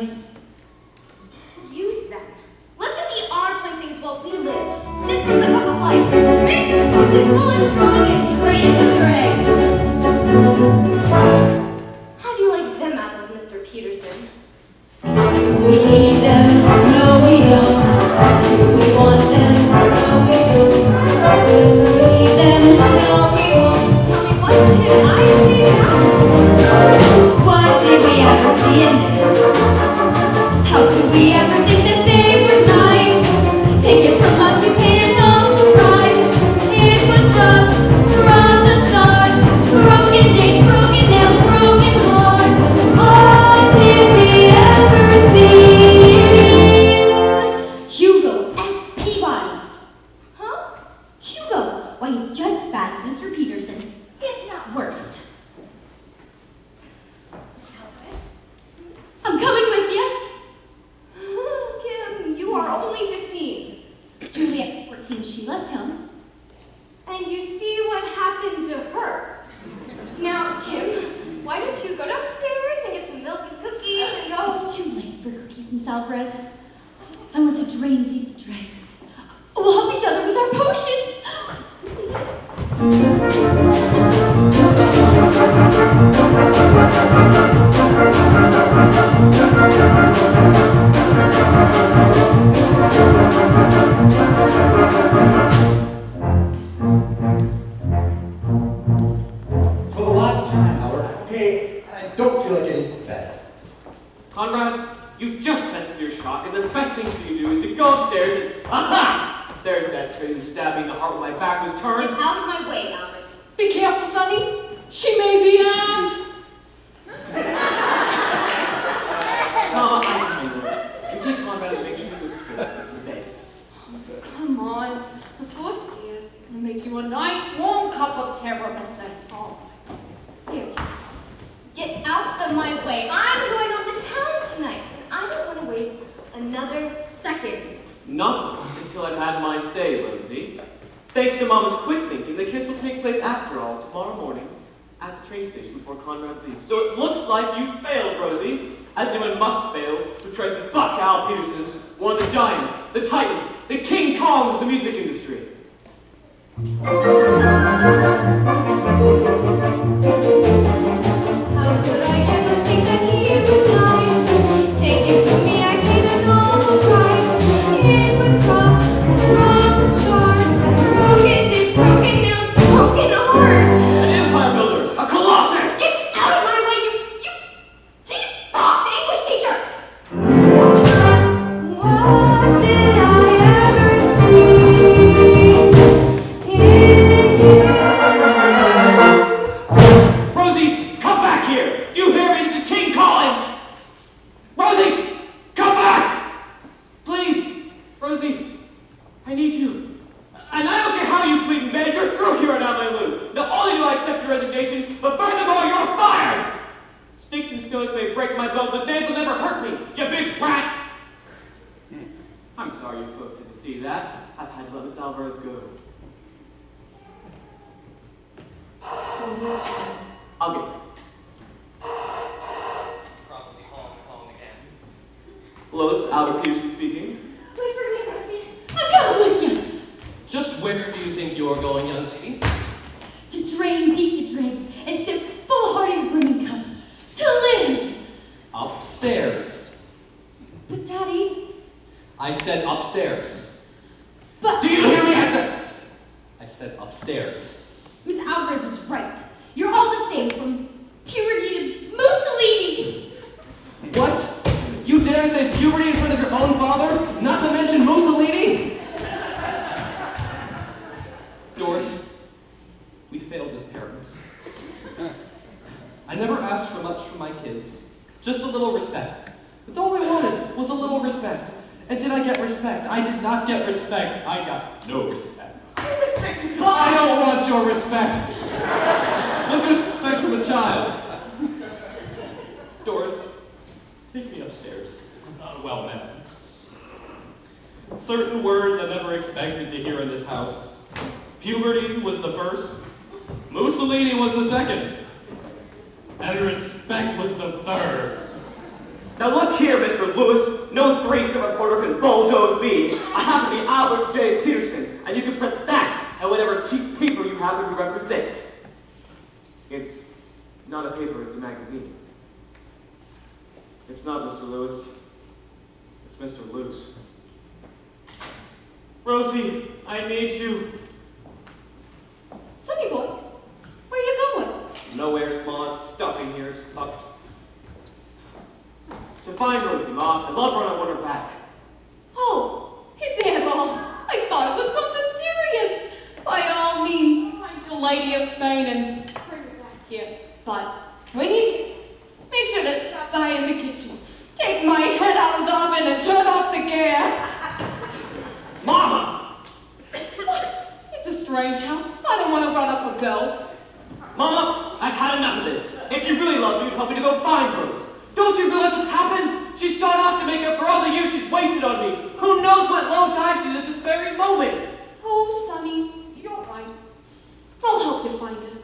nice. Use them. Let the VR play things while we live. Sip from the cup of life. Mix the potion full and strong and drain it to the dregs. How do you like them apples, Mr. Peterson? Do we need them? No, we don't. Do we want them? No, we don't. Will we need them? No, we won't. Tell me, what did I see now? What did we ever see in them? How could we ever think that they were nice? Take it from us, we paid an awful price. It was rough from the start. Broken days, broken nails, broken heart. What did we ever see? Hugo F. Peabody. Huh? Hugo. Why, he's just as bad as Mr. Peterson, if not worse. I'm coming with you. Kim, you are only 15. Juliet was 14. She left home. And you see what happened to her. Now, Kim, why don't you go downstairs and get some milk and cookies and go... It's too late for cookies and Salvarez. I want to drain deep the dregs. We'll help each other with our potions. For the last hour, okay, I don't feel like getting fed. Conrad, you've just tested your shock, and the best thing for you to do is to go upstairs and... Aha! There's that train who stabbed me in the heart when my back was turned. Get out of my way, Albert. Be careful, Sonny. She may be armed. Mama, I know. You take Conrad and make sure he goes to bed. Come on. Let's go upstairs and make you a nice warm cup of tiramisu. Oh. Here. Get out of my way. I'm going on the town tonight, and I don't want to waste another second. Not until I've had my say, Rosie. Thanks to Mama's quick thinking, the kiss will take place after all tomorrow morning at the train station before Conrad leaves. So it looks like you failed, Rosie, as anyone must fail who tries to buck Al Peterson, one of the giants, the titans, the King Kongs of the music industry. How could I ever think that he was nice? Take it from me, I paid an awful price. It was rough from the start. Broken days, broken nails, broken heart. An empire builder, a colossus! Get out of my way, you deep-fucked English teacher! What did I ever see in you? Rosie, come back here! Do you hear me? This is King calling! Rosie, come back! Please, Rosie, I need you. And I don't care how you plead and beg, you're through here at Amalou. Not only do I accept your resignation, but furthermore, you're fired! Sticks and stones may break my bones, but names will never hurt me, you big rat! I'm sorry you folks didn't see that. I've had to let Miss Alvarez go. I'll get there. Probably home again. Hello, this is Albert Peterson speaking. Wait for me, Rosie. I'm coming with you. Just where do you think you're going, young lady? To drain deep the dregs and sip full-hearted brimming cup. To live. Upstairs. But Daddy, I said upstairs. but Do you hear me? I said upstairs. Miss Alvarez was right. You're all the same, from puberty to Mussolini. What? You dare say puberty in front of your own father? Not to mention Mussolini? Doris, we failed as parents. I never asked for much from my kids. Just a little respect. That's all I wanted, was a little respect. And did I get respect? I did not get respect. I got no respect. I don't want your respect. What could you expect from a child? Doris, take me upstairs. Well, man. Certain words I never expected to hear in this house. Puberty was the first. Mussolini was the second. And respect was the third. Now look here, Mr. Lewis. No threesome reporter can bulldoze me. I happen to be Albert J. Peterson, and you can print that and whatever cheap paper you happen to represent. It's not a paper, it's a magazine. It's not Mr. Lewis. It's Mr. Loose. Rosie, I need you. Sonny boy, where you going? Nowhere, Mom. It's stuck in here. Stuck. To find Rosie, Mom. I love her and I want her back. Oh, is that all? I thought it was something serious. By all means, find your lady of Spain and bring her back here. But when you get, make sure to stop by in the kitchen. Take my head out of the oven and turn off the gas. Mama! What? It's a strange house. I don't want to run up a bill. Mama, I've had enough of this. If you really love me, you'd help me to go find Rose. Don't you realize what's happened? She's gone off to make up for all the years she's wasted on me. Who knows what low dive she's at this very moment? Oh, Sonny, you're right. I'll help you find her.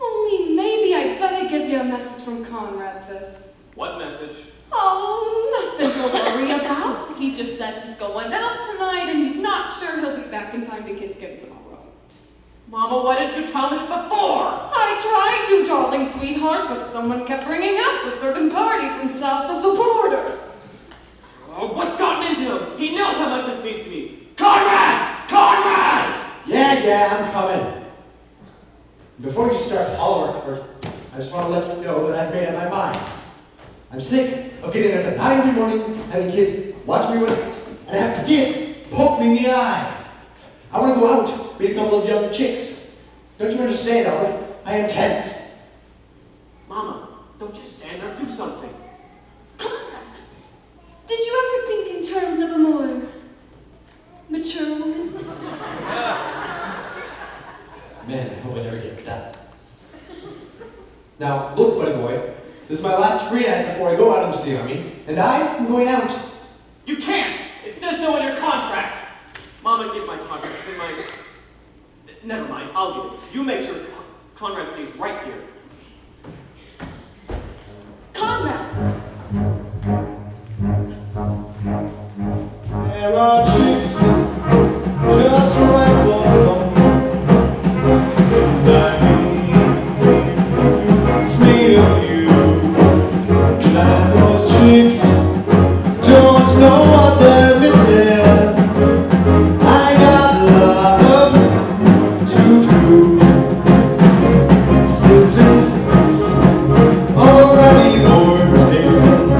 Only maybe I'd better give you a message from Conrad first. What message? Oh, nothing to worry about. He just said he's going out tonight and he's not sure he'll be back in time to kiss Kim tomorrow. Mama, why didn't you tell me this before? I tried to, darling sweetheart, but someone kept bringing up a certain party from south of the border. Oh, what's gotten into him? He knows how much this means to me. Conrad! Conrad! Yeah, I'm coming. Before you start hollering, I just want to let you know that I've made up my mind. I'm sick of getting up at 9 in the morning, having kids watch me when and have kids poke me in the eye. I want to go out, meet a couple of young chicks. Don't you understand, Albert? I am tense. Mama, don't just stand there, do something. Did you ever think in terms of a more mature woman? Man, I hope I never get that tense. Now, look, buddy boy. This is my last free night before I go out into the army, and I am going out. You can't! It says so in your contract! Mama, give my contract. Give my... Never mind, I'll give it. You make sure Conrad stays right here. Conrad! There are chicks just right for someone, and I mean, it's me of you. And those chicks don't know what they're missing. I got a lot of to do. Sizzling sticks, all ready for tasting.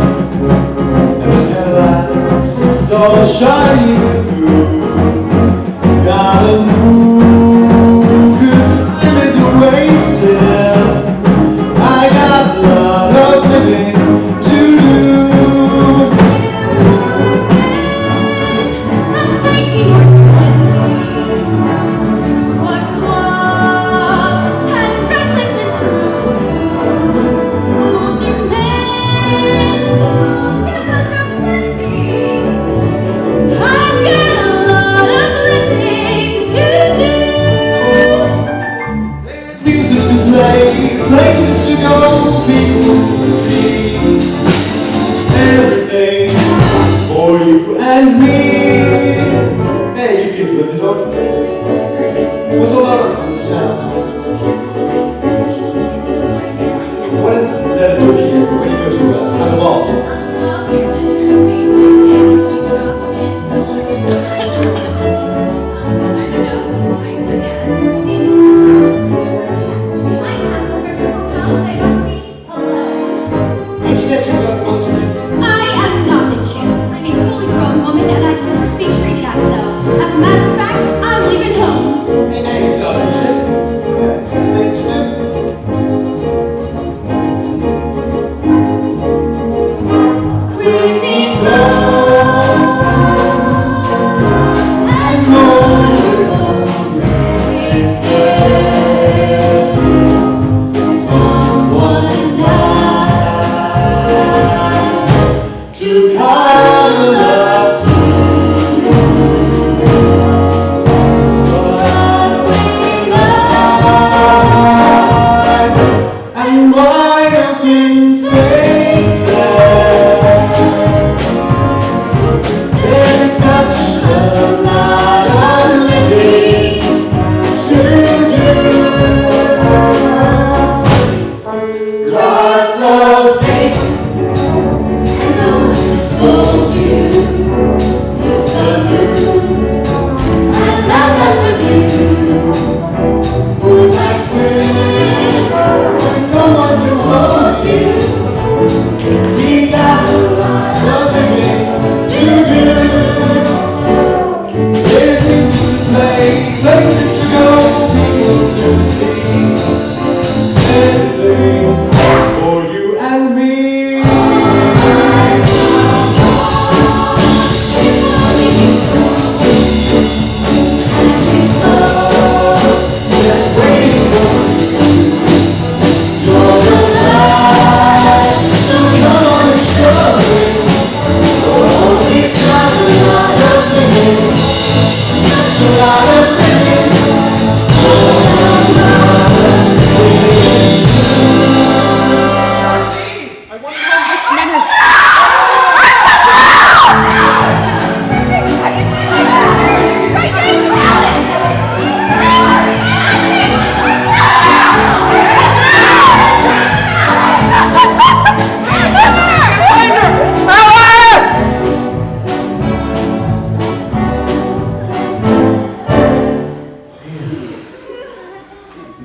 And those Cadillacs, all shiny blue. Gotta move, 'cause time is wasted. I got a lot of living to do. From 19 or 20, who are suave and reckless and true. Older men who'll give us their plenty. I've got a lot of living to do. There's music to play, places to go, people to meet. Everything for you and me. Hey, you kids live in Dortmund. What's the love in this town? What is there to do here when you go to have a ball? Well, here's the insurance piece, and it's sweet truck, and no one gets it. I don't know. I said yes. I have a script hotel. They asked me, hello. Ain't you that you got supposed to miss? I am not the champ. I'm a fully grown woman, and I deserve to be treated as so. As a matter of fact, I'm leaving home. Hey, now you saw that shit. Things to do. Crazy clothes and more races. Someone else to come up to. But we love And wide open spaces. We got a lot of living to do. There's music to play, places to go, people to see. Everything for you and me.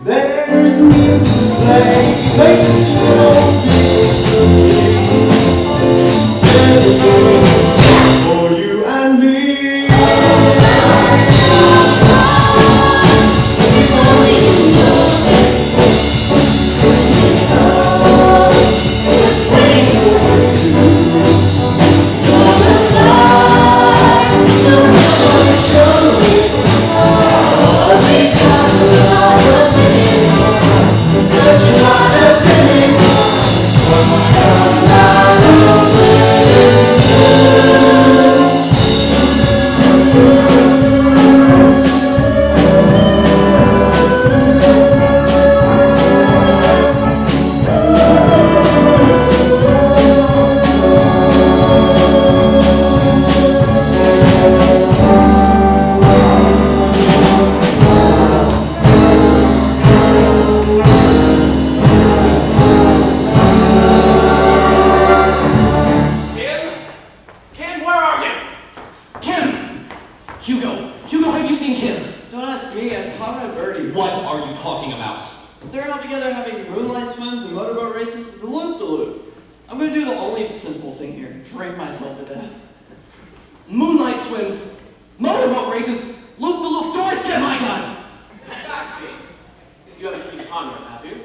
There's music to play, places to go, people to see. Everything for you and me. If only you know it. Just waiting for you. You're alive, so come on and show it. Oh, we got a lot of such a lot of things. Hugo, have you seen Kim? Don't ask me, ask Conrad and Birdie. What are you talking about? They're out together having moonlight swims and motorboat races, the loop-de-loop. I'm gonna do the only sensible thing here, drink myself to death. Moonlight swims, motorboat races, loop-de-loop, doors, get my gun! You haven't seen Conrad, have you?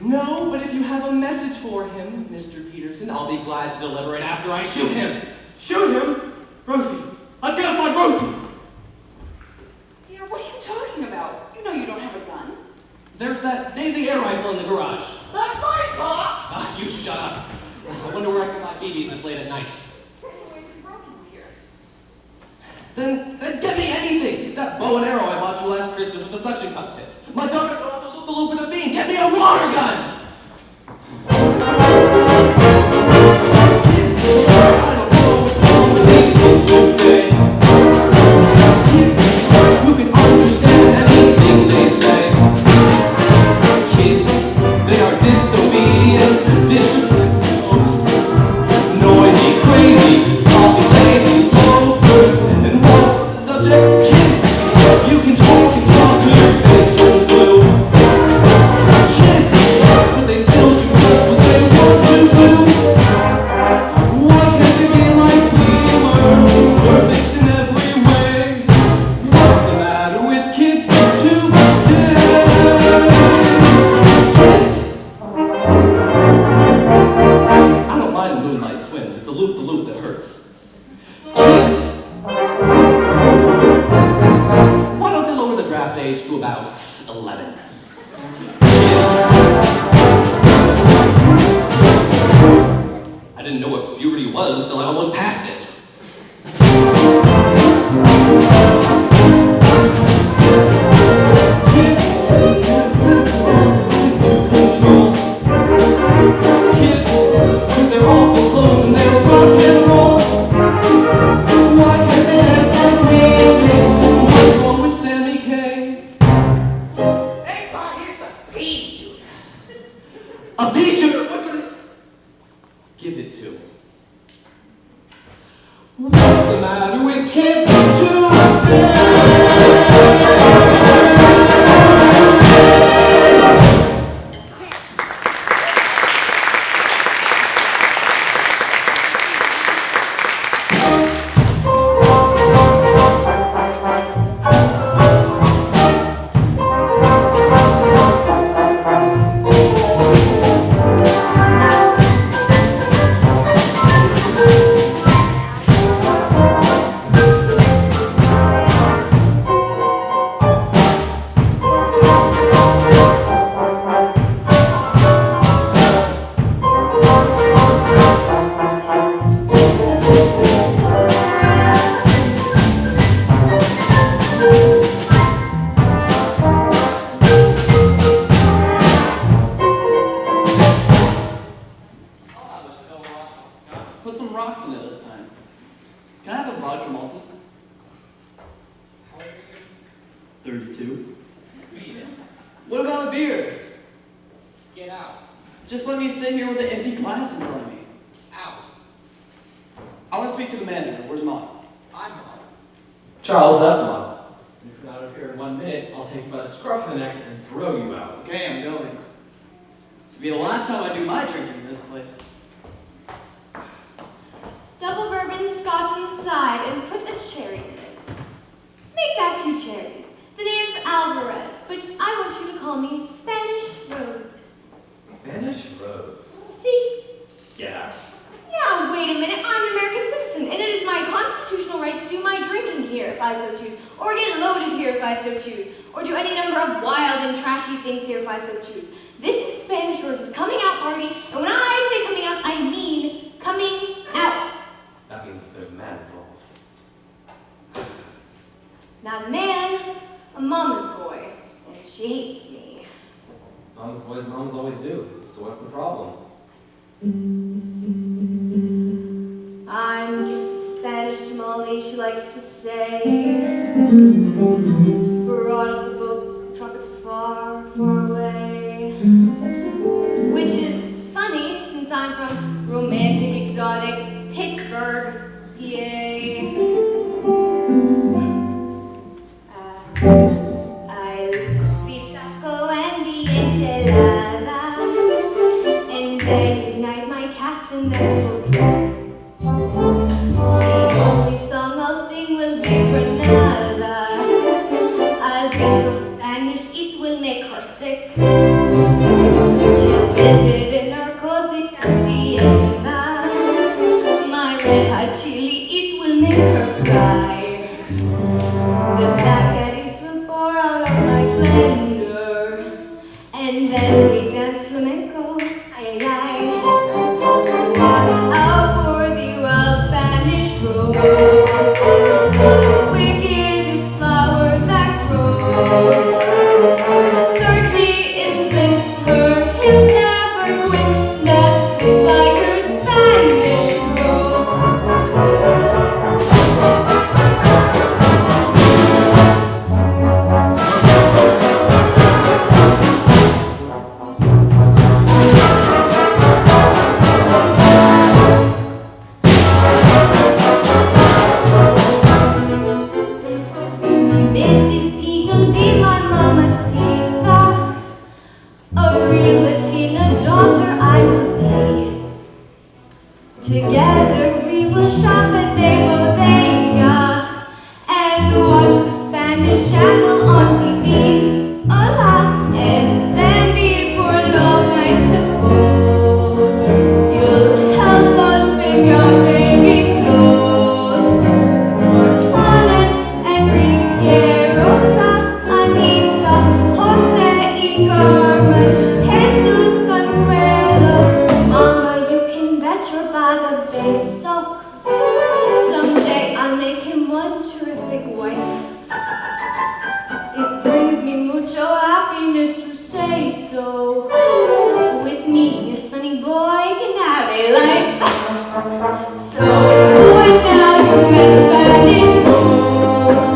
No, but if you have a message for him, Mr. Peterson, I'll be glad to deliver it after I shoot him. Shoot him? Rosie! Identify Rosie! Dear, what are you talking about? You know you don't have a gun. There's that Daisy air rifle in the garage. That's right, Pa! Ah, you shut up. I wonder where I can buy BBs this late at night. Then get me anything! That bow and arrow I bought you last Christmas with the suction cup tips. My daughter fell off the loop-de-loop with a bean. Get me a water gun! Kids, I don't know what's wrong with these kids today. Kids who can understand anything they say. Kids, they are disobedient, disrespectful folks. Noisy, crazy, sloppy, lazy, loafers, and one subject, kids. You can talk and talk till your face turns blue. Kids, but they still do just what they want to do. Why can't they be like we were, perfect in every way? What's the matter with kids today? Kids! I don't mind moonlight swims, it's a loop-de-loop that hurts. Kids! Why don't they lower the draft age to about 11? I didn't know what puberty was till I almost passed it. Kids, control. Kids, with their awful clothes and their rock and roll. Why can't they dance like we did? What's wrong with Sammy K? Hey, Pa, here's a pea shooter. A pea shooter? What good is... Give it to him. What's the matter with kids today? rocks in it this time. Can I have a vodka multi? How old are you? 32. Beat it. What about a beer? Get out. Just let me sit here with an empty glass in front of me. Out. I want to speak to the manager. Where's mine? I'm on. Charles left Mom. If you're not up here in 1 minute, I'll take you by the scruff of the neck and throw you out. Okay, I'm going. This will be the last time I do my drinking in this place. Double bourbon, scotch on the side, and put a cherry in it. Make that 2 cherries. The name's Alvarez, but I want you to call me Spanish Rose. Spanish Rose. See? Get out. Now, wait a minute. I'm an American citizen, and it is my constitutional right to do my drinking here if I so choose, or get loaded here if I so choose, or do any number of wild and trashy things here if I so choose. This is Spanish Rose's coming out party, and when I say coming out, I mean coming out. That means there's a man involved. Not a man, a mama's boy, and she hates me. Mom's boys, moms always do. So what's the problem? I'm just a Spanish tamale, she likes to say. Brought up the boats from tropics far, far away. Which is funny, since I'm from romantic, exotic Pittsburgh, PA. I love the taco and the enchilada, and then ignite my cast and then the only song I'll sing will be Granada. I'll be so Spanish it will make her sick. She'll visit in her cozy hacienda. My red hot chili it will make her cry. The baguettes will pour out of my blender, and then we dance flamenco. Ay, ay, ay. Watch out for the wild Spanish rose, the wickedest flower that grows. Certainly is meant for him never quit. That's it by your Spanish rose. Mrs. P will be my mamacita. A real Latina daughter I will be. Together we will shop at their bodega and watch the Spanish channel on TV. Hola, and then be for love, I suppose. You'll help us make our baby clothes. For Juan and Enrique, Rosa, Anita, Jose y Carmen, Jesus Consuelo. Mama, you can bet your bottom peso. Someday I'll make him one terrific wife. It brings me mucho happiness to say so. With me, your sunny boy can have a life. So, boys, now you met Spanish rose,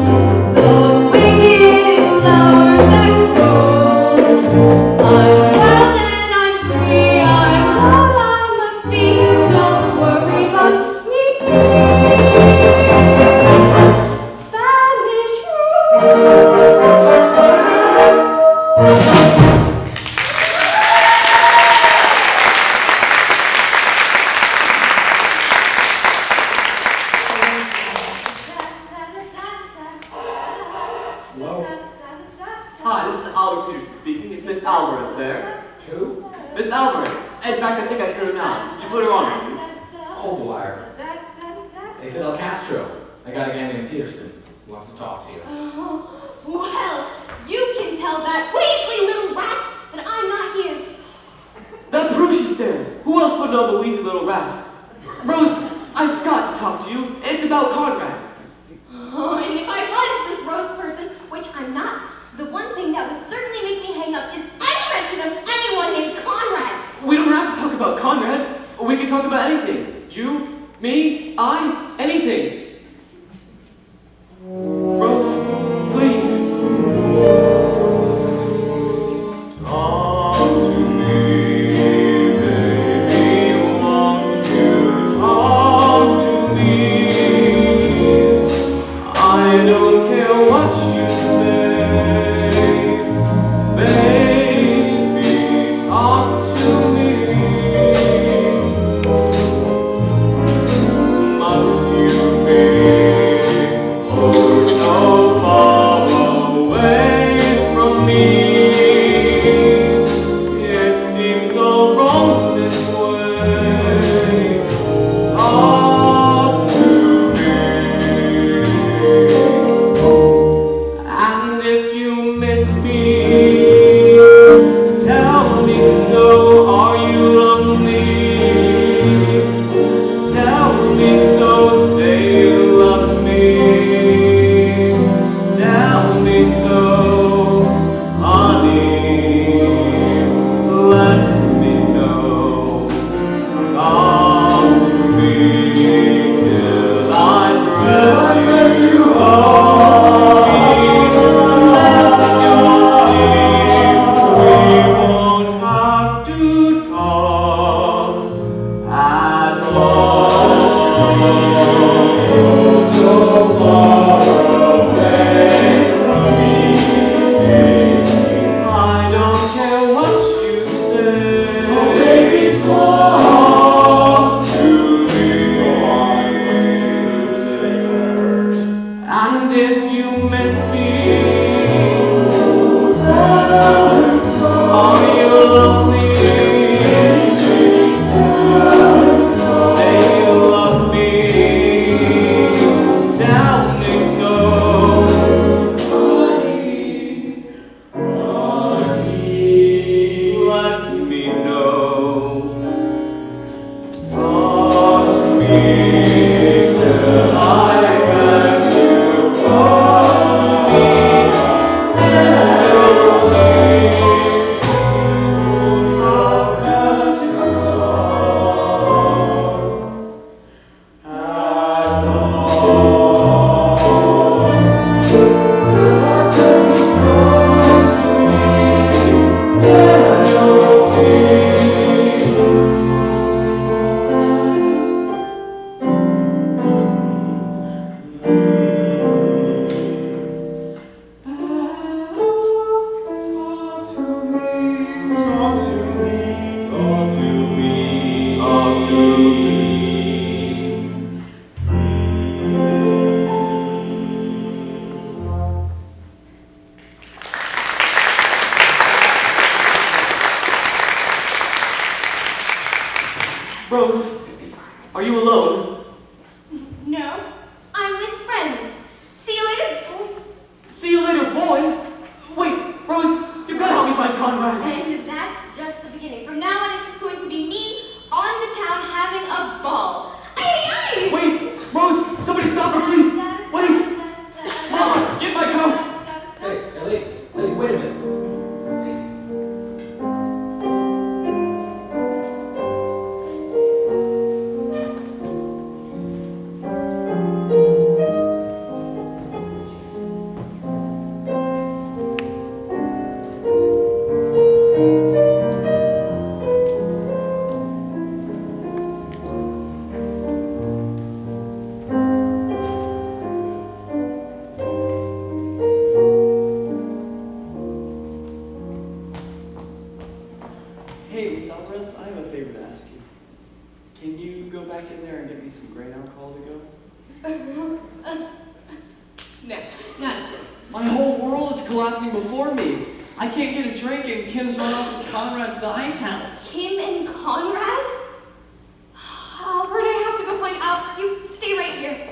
the wickedest flower that grows. I'm wild and I'm free, I'm all I must be. Don't worry about me. Spanish rose. Hello? Hi, this is Albert Peterson speaking. Is Miss Alvarez there? Who? Miss Alvarez. In fact, I think I threw her now. Did you put her on with you? Hold the wire. Hey, Fidel Castro. I got a guy named Peterson who wants to talk to you. Oh, well, you can tell that weaselly little rat that I'm not here. That proves she's there. Who else would know but Weasley little rat? Rose, I've got to talk to you. It's about Conrad. Oh, and if I was this Rose person, which I'm not, the one thing that would certainly make me hang up is any mention of anyone named Conrad. We don't have to talk about Conrad. We can talk about anything. You, Me? I? Anything. Rose, please. Talk to me, baby, won't you talk to me? I don't care what you say, baby, talk to me. Must you be oh so far away from me? It seems so wrong this way. Talk to me. And if you miss me, tell me so. Are you lonely? Tell me so. Say you love me. Tell me so, honey. Let me know. Talk to me till I press you home. Let your sleep. We won't have to talk at all. So far away from me. I don't care what you say. Oh, baby, talk to me. And if you miss me, are you lonely? Say you love me. Tell me so, honey, let me know. Talk to me till I ask you for me. Rose, are you alone? No, I'm with friends. See you later, boys. See you later, boys. Wait, Rose, you gotta help me find Conrad. And that's just the beginning. From now on, it's just going to be me on the town having a ball. Aye, aye! Wait, Rose, somebody stop her, please. Wait. Mama, get my coat. Hey, Ellie, wait a minute. Hey, Miss Alvarez, I have a favor to ask you. Can you go back in there and get me some grain alcohol to go? No, not a chance. My whole world is collapsing before me. I can't get a drink and Kim's run off with Conrad to the ice house. Kim and Conrad? Albert, I have to go find out. You stay right here.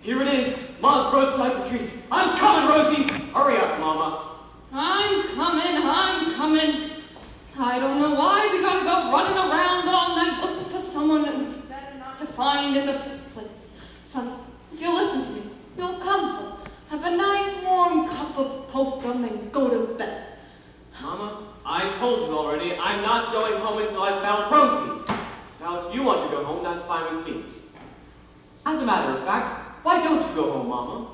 Here it is, Ma's roadside retreat. I'm coming, Rosie. Hurry up, Mama. I'm coming. I don't know why we gotta go running around all night looking for someone find in the first place. Sonny, if you'll listen to me, you'll come home, have a nice warm cup of postrum, and go to bed. Mama, I told you already, I'm not going home until I've found Rosie. Now, if you want to go home, that's fine with me. As a matter of fact, why don't you go home, Mama?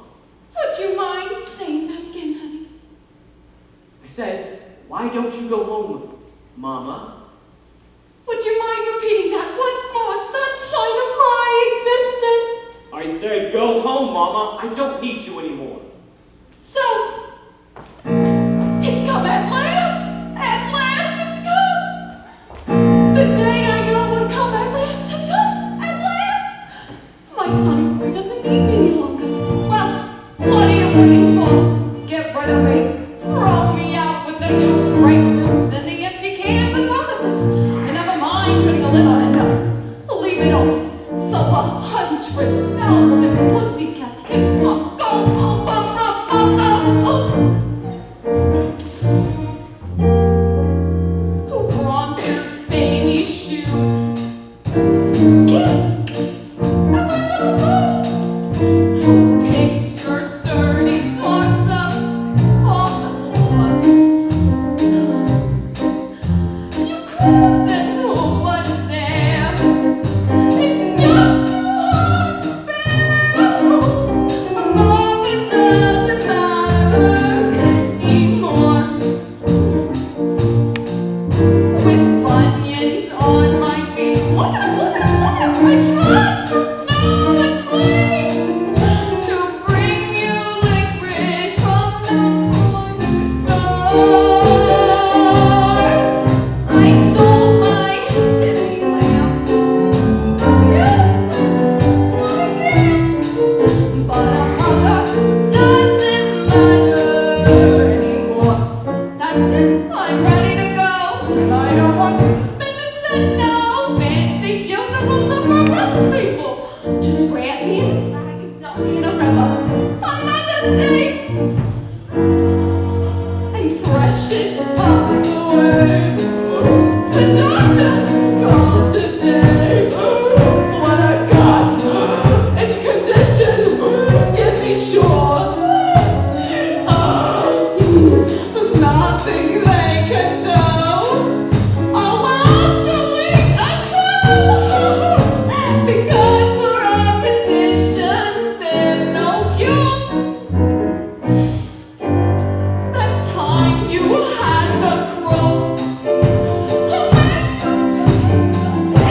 Would you mind saying that again, honey? I said, why don't you go home, Mama? Would you mind repeating that once more, sunshine of my existence? I said, go home, Mama. I don't need you anymore. So, it's come at last! At last it's come! The day I know would come at last has come! At last! My sonny boy doesn't need me any longer. Well, what are you waiting for? Get rid of me. Throw me out with the new bright rooms and the empty cans of television. And never mind putting a lid on it, no. Leave it open. So 100,000 pussycats can pop, go, go, go, go, go, go. Who brought their baby shoes? Kids, who picked your dirty socks up off the floor? You craved and who was there? It's just too hard to bear. A mother doesn't matter anymore. With bunions on my feet, look at, I trudged through snow and sleet to bring you licorice from the corner store. I sold my tinny lamp so you would get, but a mother doesn't matter anymore. That's it, I'm ready to go, and I don't want to spend a cent now. Fancy funerals of my rich people. Just grant me a flag and dump me in a river on Mother's Day. And precious by the way, the doctor called today. What I got is condition. Yes, he's sure. There's nothing they can do. I'll last a week or two. Because for our condition, there's no cure. The time you had the crow, who went to sympathy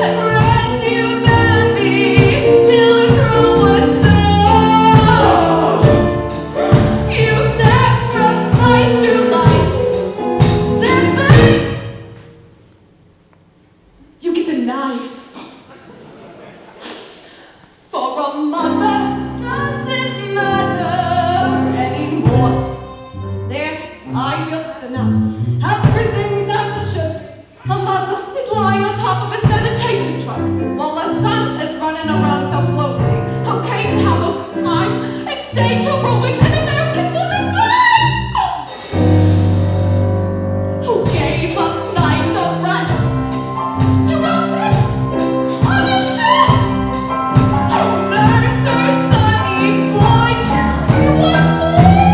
and read you badly till his throat was sore. You sacrificed your life, then bang, you get the knife. For a mother doesn't matter anymore. There, I feel better now. Everything's as it should be. A mother is lying on top of a sanitation truck, while a son is running around the floaty, who came to have a good time and stayed to ruin an American woman's life. Who gave up nights of rest to romance on your chest. Who nursed her sonny boy till he was born.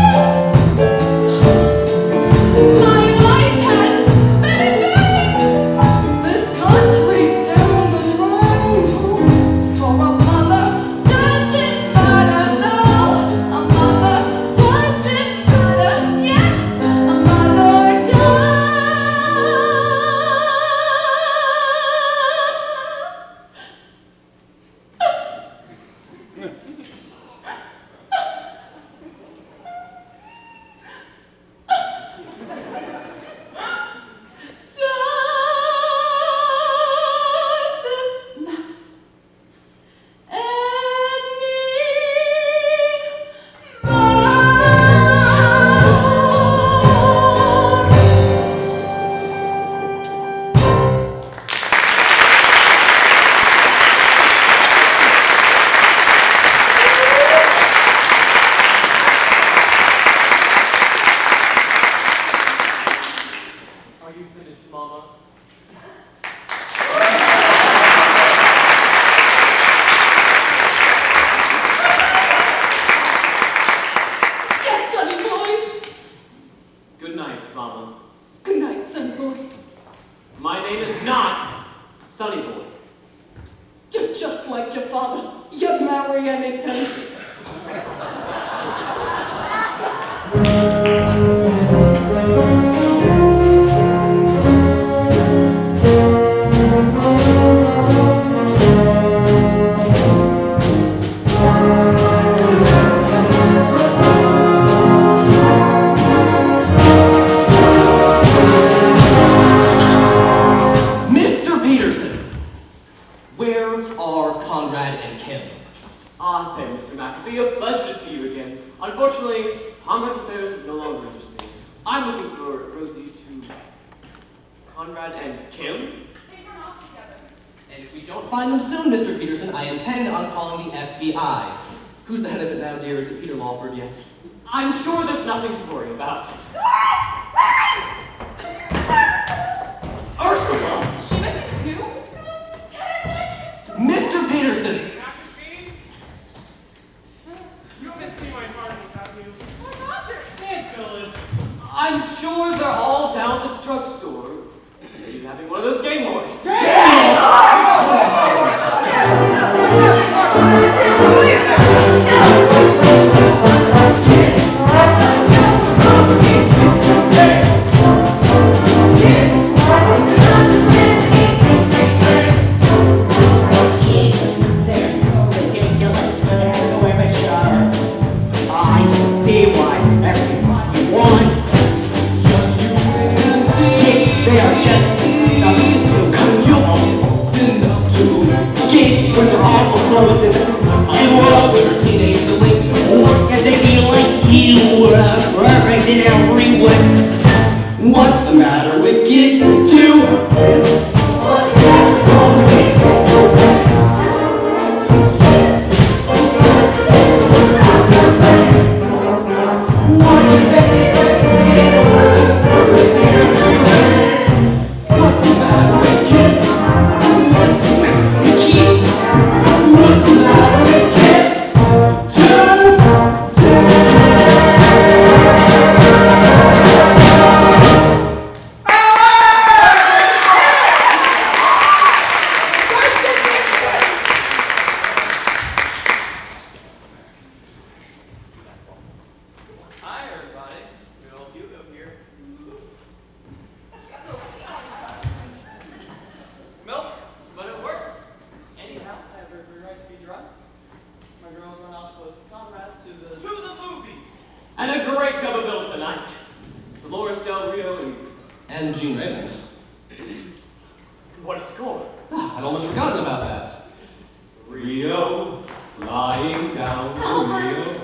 My life has been in vain. This country's down the drain. For a mother doesn't matter, no. A mother doesn't matter, yes. A mother does. Doesn't matter Are you finished, Mama? My name is not Sonny Boy. You're just like your father. You'd marry anything. Mr. Peterson, where are Conrad and Kim? Ah, there, Mr. McAfee. A pleasure to see you again. Unfortunately, Conrad's affairs no longer interest me. I'm looking for Rosie to Conrad and Kim. They run off together. And if we don't find them soon, Mr. Peterson, I intend on calling the FBI. Who's the head of it now, dear? Is it Peter Lawford yet? I'm sure there's nothing to worry about. Ursula! She missing too? Mr. Peterson! You haven't seen my party, have you? Oh, Roger! Hey, Phyllis. I'm sure they're all down at the drugstore. Maybe having one of those game wars. They're so ridiculous, they're so immature. I can see why everybody wants just you and see. They are just something you come to keep with their awful clothes and What with her teenage delinquents? and they be like you, perfect in every way. What's the matter with kids too? What's the matter with kids? What's the matter with kids? What's the matter with kids? Hi, everybody. Good old Hugo here. Milk, but it worked. Anyhow, I have every right to be drunk. My girls run off with Conrad to the movies. And a great double bill tonight. Dolores Del Rio And Gene Raymond. what a score. I'd almost forgotten about that. Rio, lying down Oh, Rio.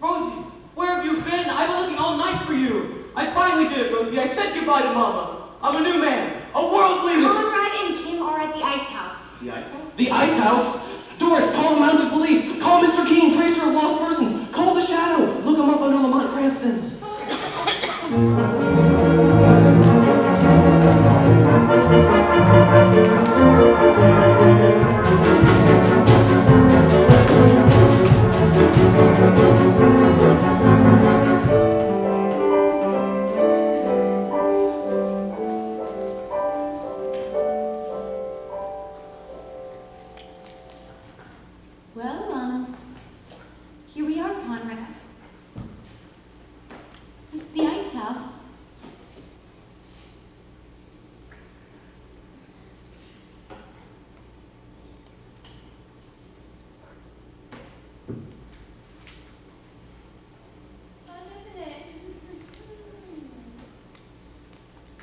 Rosie, where have you been? I've been looking all night for you. I finally did it, Rosie. I said goodbye to Mama. I'm a new man, a world leader. Conrad and Kim are at the ice house. The ice house? The ice house? Doris, call the mounted police. Call Mr. Keene, tracer of lost persons. Call the Shadow. Look him up under Lamont Cranston. Well, here we are, Conrad. This is the ice house. Fun, isn't it?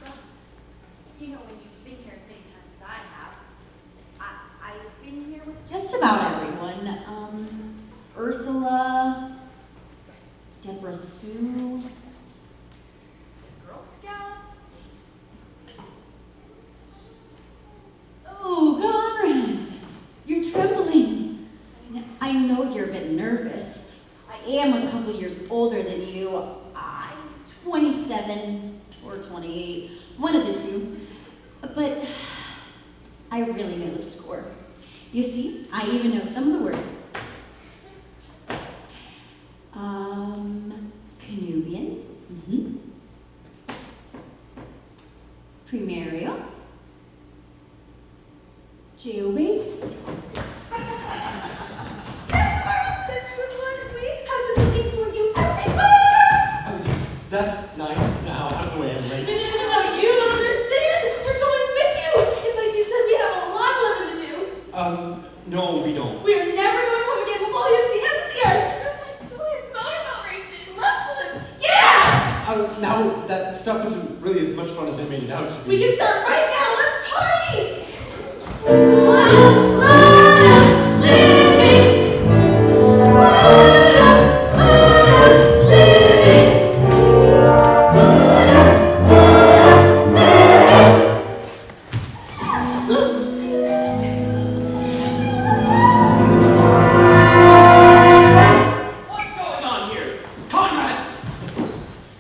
Well, you know when you've been here as many times as I have. I've been here with Just about everyone. Ursula, Deborah Sue. Girl Scouts. Oh, Conrad, you're trembling. I know you're a bit nervous. I am a couple years older than you. I'm 27 or 28, one of the two. But I really know the score. You see, I even know some of the words. Canubian. Primario. Jailbait. That's nice. Now, out of the way, I'm late. No, you don't understand. We're going with you. It's like you said, we have a lot of living to do. No, we don't. We are never going home again. We'll follow you to the ends of the earth. Motorboat races. Lovely. Yeah! Now, that stuff isn't really as much fun as I made it out to be. We can start right now. Let's party! What's going on here? Conrad!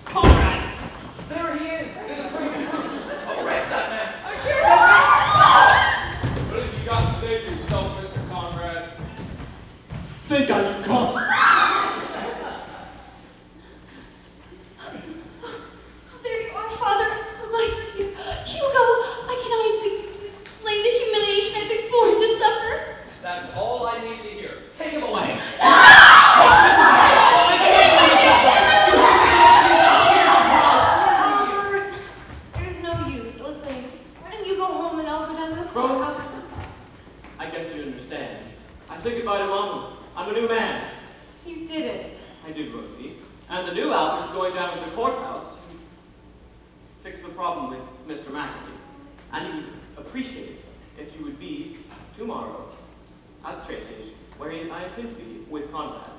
Conrad! There he is! In the freezing room! Arrest that man! What have you got to say for yourself, Mr. Conrad? Thank God you've come. There you are, Father. I'm so glad you're here. Hugo, I cannot even begin to explain the humiliation I've been born to suffer. That's all I need to hear. Take him away! Albert, there's no use. Listen, why don't you go home and I'll go down to the Rose, courthouse? I guess you understand. I said goodbye to Mama. I'm a new man. You did it. I did, Rosie. And the new Albert's going down to the courthouse to fix the problem with Mr. McAfee. And he would appreciate it if you would be tomorrow at the train station, where I intend to be with Conrad.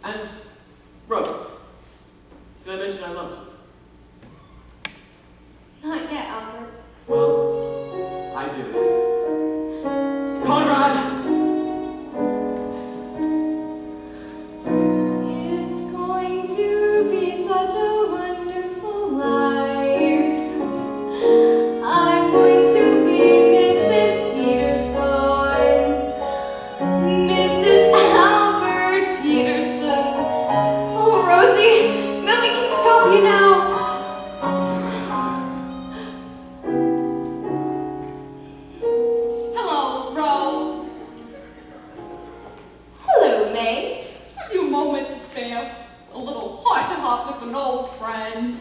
And Rose, did I mention I loved you? Not yet, Albert. Well, I do. Conrad! It's going to be such a wonderful life. I'm going to be Mrs. Peterson, Mrs. Albert Peterson. Oh, Rosie, nothing can stop you now. Hello, Ro. Hello, May. Have you a moment to spare? A little heart-to-heart with an old friend.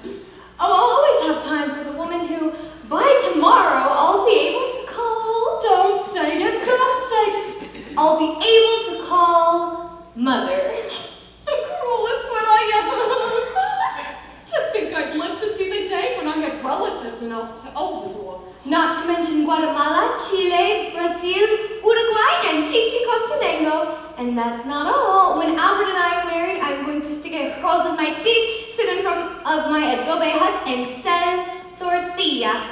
Oh, I'll always have time for the woman who, by tomorrow, I'll be able to call. Don't say it, don't say it. I'll be able to call Mother. The cruelest one I ever heard. To think I'd live to see the day when I had relatives in El Salvador. Not to mention Guatemala, Chile, Brazil, Uruguay, and Chichicostenango. And that's not all. When Albert and I are married, I'm going to stick a rose in my teeth, sit in front of my adobe hut, and sell tortillas.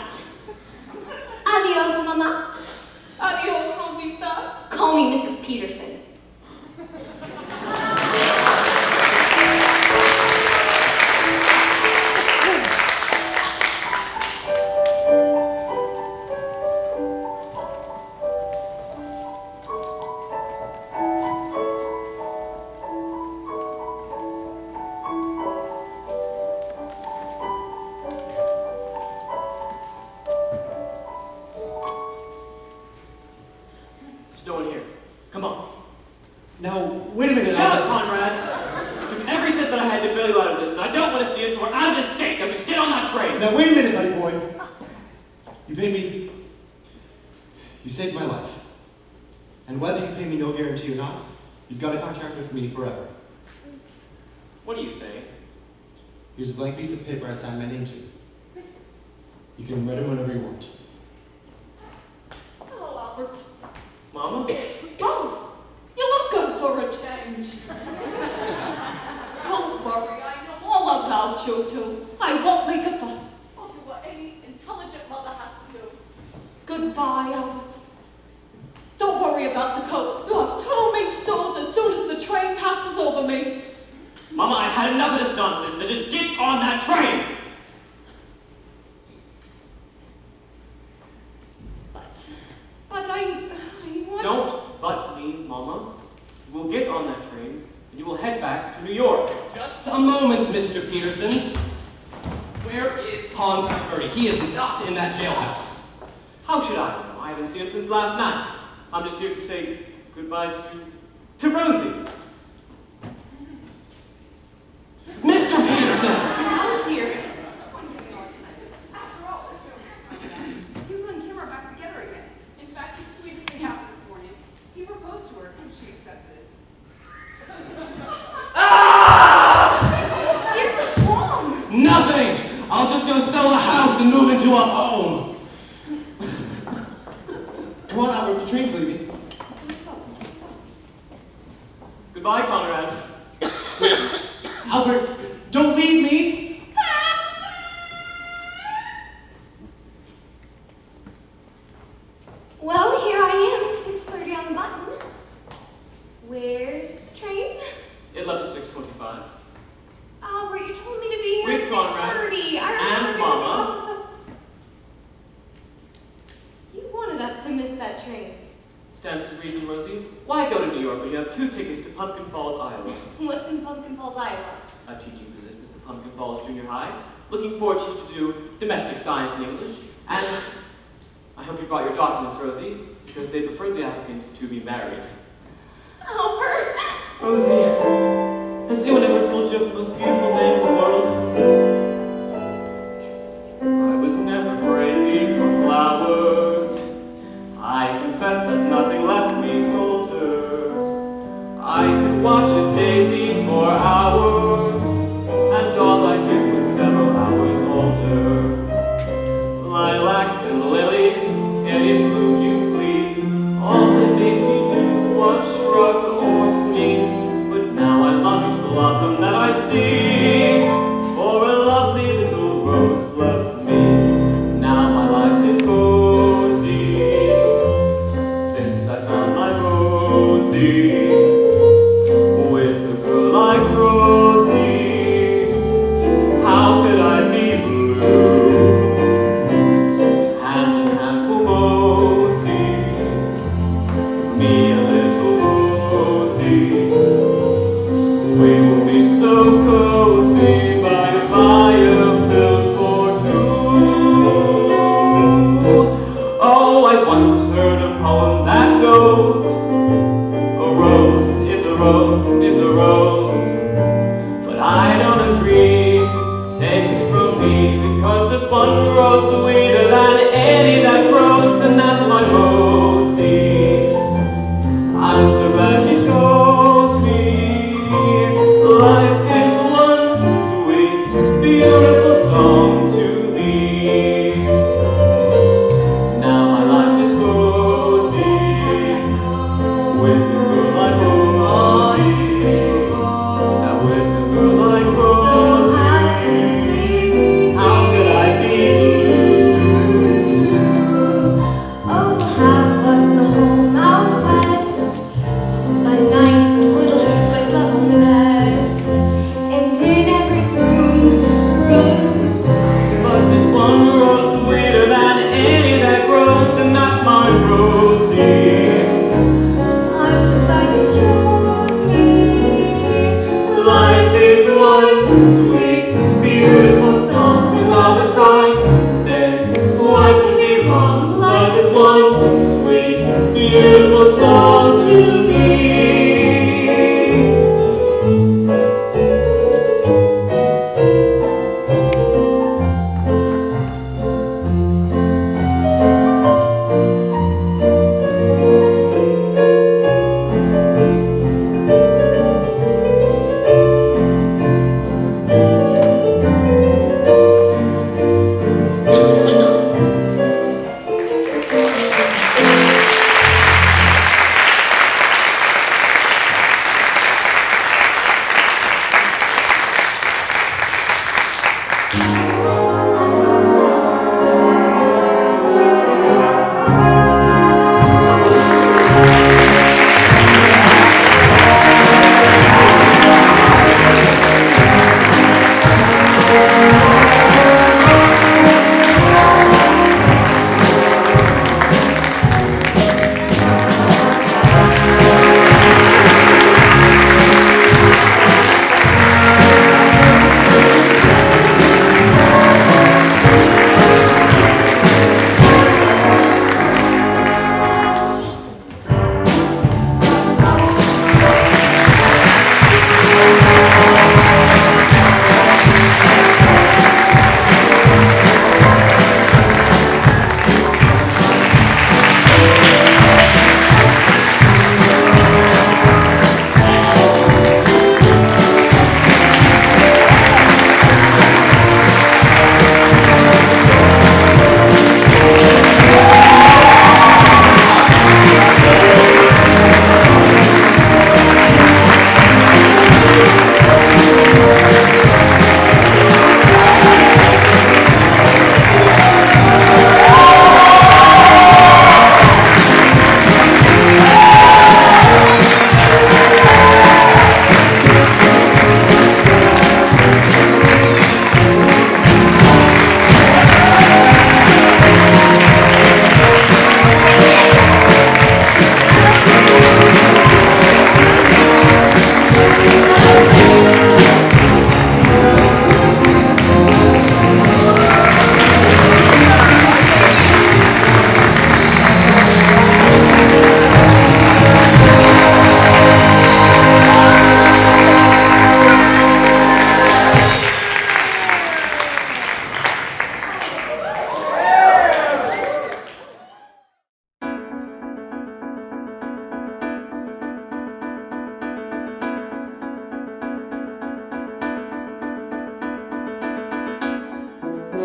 Adios, Mama. Adios, Rosita. Call me Mrs. Peterson. There's no one here. Come on. Now, wait a minute. Shut up, Conrad! Took every step that I had to bail you out of this, and I don't want to see it until we're out of this state. Now just get on that train. Now, wait a minute, buddy boy. You paid me. You saved my life. And whether you pay me no guarantee or not, you've got a contract with me forever. What are you saying? Here's a blank piece of paper I signed my name to. You can write him whenever you want. Hello, Albert. Mama? Rose, you look good for a change. Don't worry, I know all about you two. I won't make a fuss. I'll do what any intelligent mother has to do. Goodbye, Albert. Don't worry about the coat. You'll have 2 mink stones as soon as the train passes over me. Mama, I've had enough of this nonsense. Now just get on that train! But I want... Don't but me, Mama. We'll get on that train, and you will head back to New York. Just a moment, Mr. Peterson. Where is. Contact Birdie. He is not in that jailhouse. How should I know? I haven't seen him since last night. I'm just here to say goodbye to Rosie. Mr. Peterson! Oh dear. After all, you and Kim are back together again. In fact, the sweetest thing happened this morning. He proposed to her and she accepted. Dear, what's wrong? Nothing! I'll just go sell the house and move into a home. Come on, Albert, the train's leaving. Goodbye, Conrad. Albert, don't leave me! Well, here I am, 6:30 on the button. Where's the train? It left at 6:25. Albert, you told me to be here With at Conrad 6:30. I and remember Mama. You wanted us to miss that train. Stands to reason, Rosie. Why go to New York when you have 2 tickets to Pumpkin Falls, Iowa? What's in Pumpkin Falls, Iowa? A teaching position at the Pumpkin Falls Junior High. Looking forward to you to do domestic science and English. And I hope you brought your documents, Rosie, because they preferred the applicant to be married. Albert! Rosie, has anyone ever told you of the most beautiful name in the world? I was never crazy for flowers. I confess that nothing left me colder. I could watch a daisy for hours, and all I did was several hours older. Lilacs and lilies, any blue you please, all that made me do was shrug or sneeze. But now I love each blossom that I see, for a lovely little rose loves me. Now my life is cozy, since I found my Rosie. With a girl like Rosie, how could I be blue? Hand in hand for Rosie, me a little Rosie. We will be so cozy by a fire built for two. Oh, I once heard a poem that goes, a rose is a rose is a rose. But I don't agree, take it from me, because there's one rose sweeter than any that grows, and that's my Rosie. I'm so glad she chose me. Life is one sweet, beautiful song to me. Now my life is cozy, with a girl like Rosie. Now with a girl like Rosie, how could I be blue?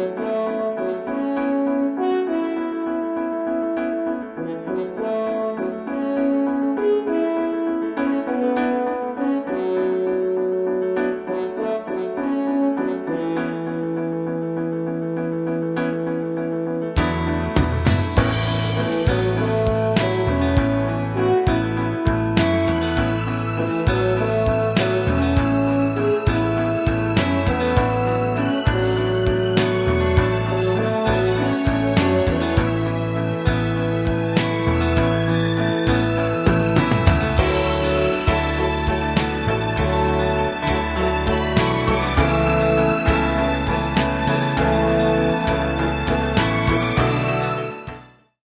Thank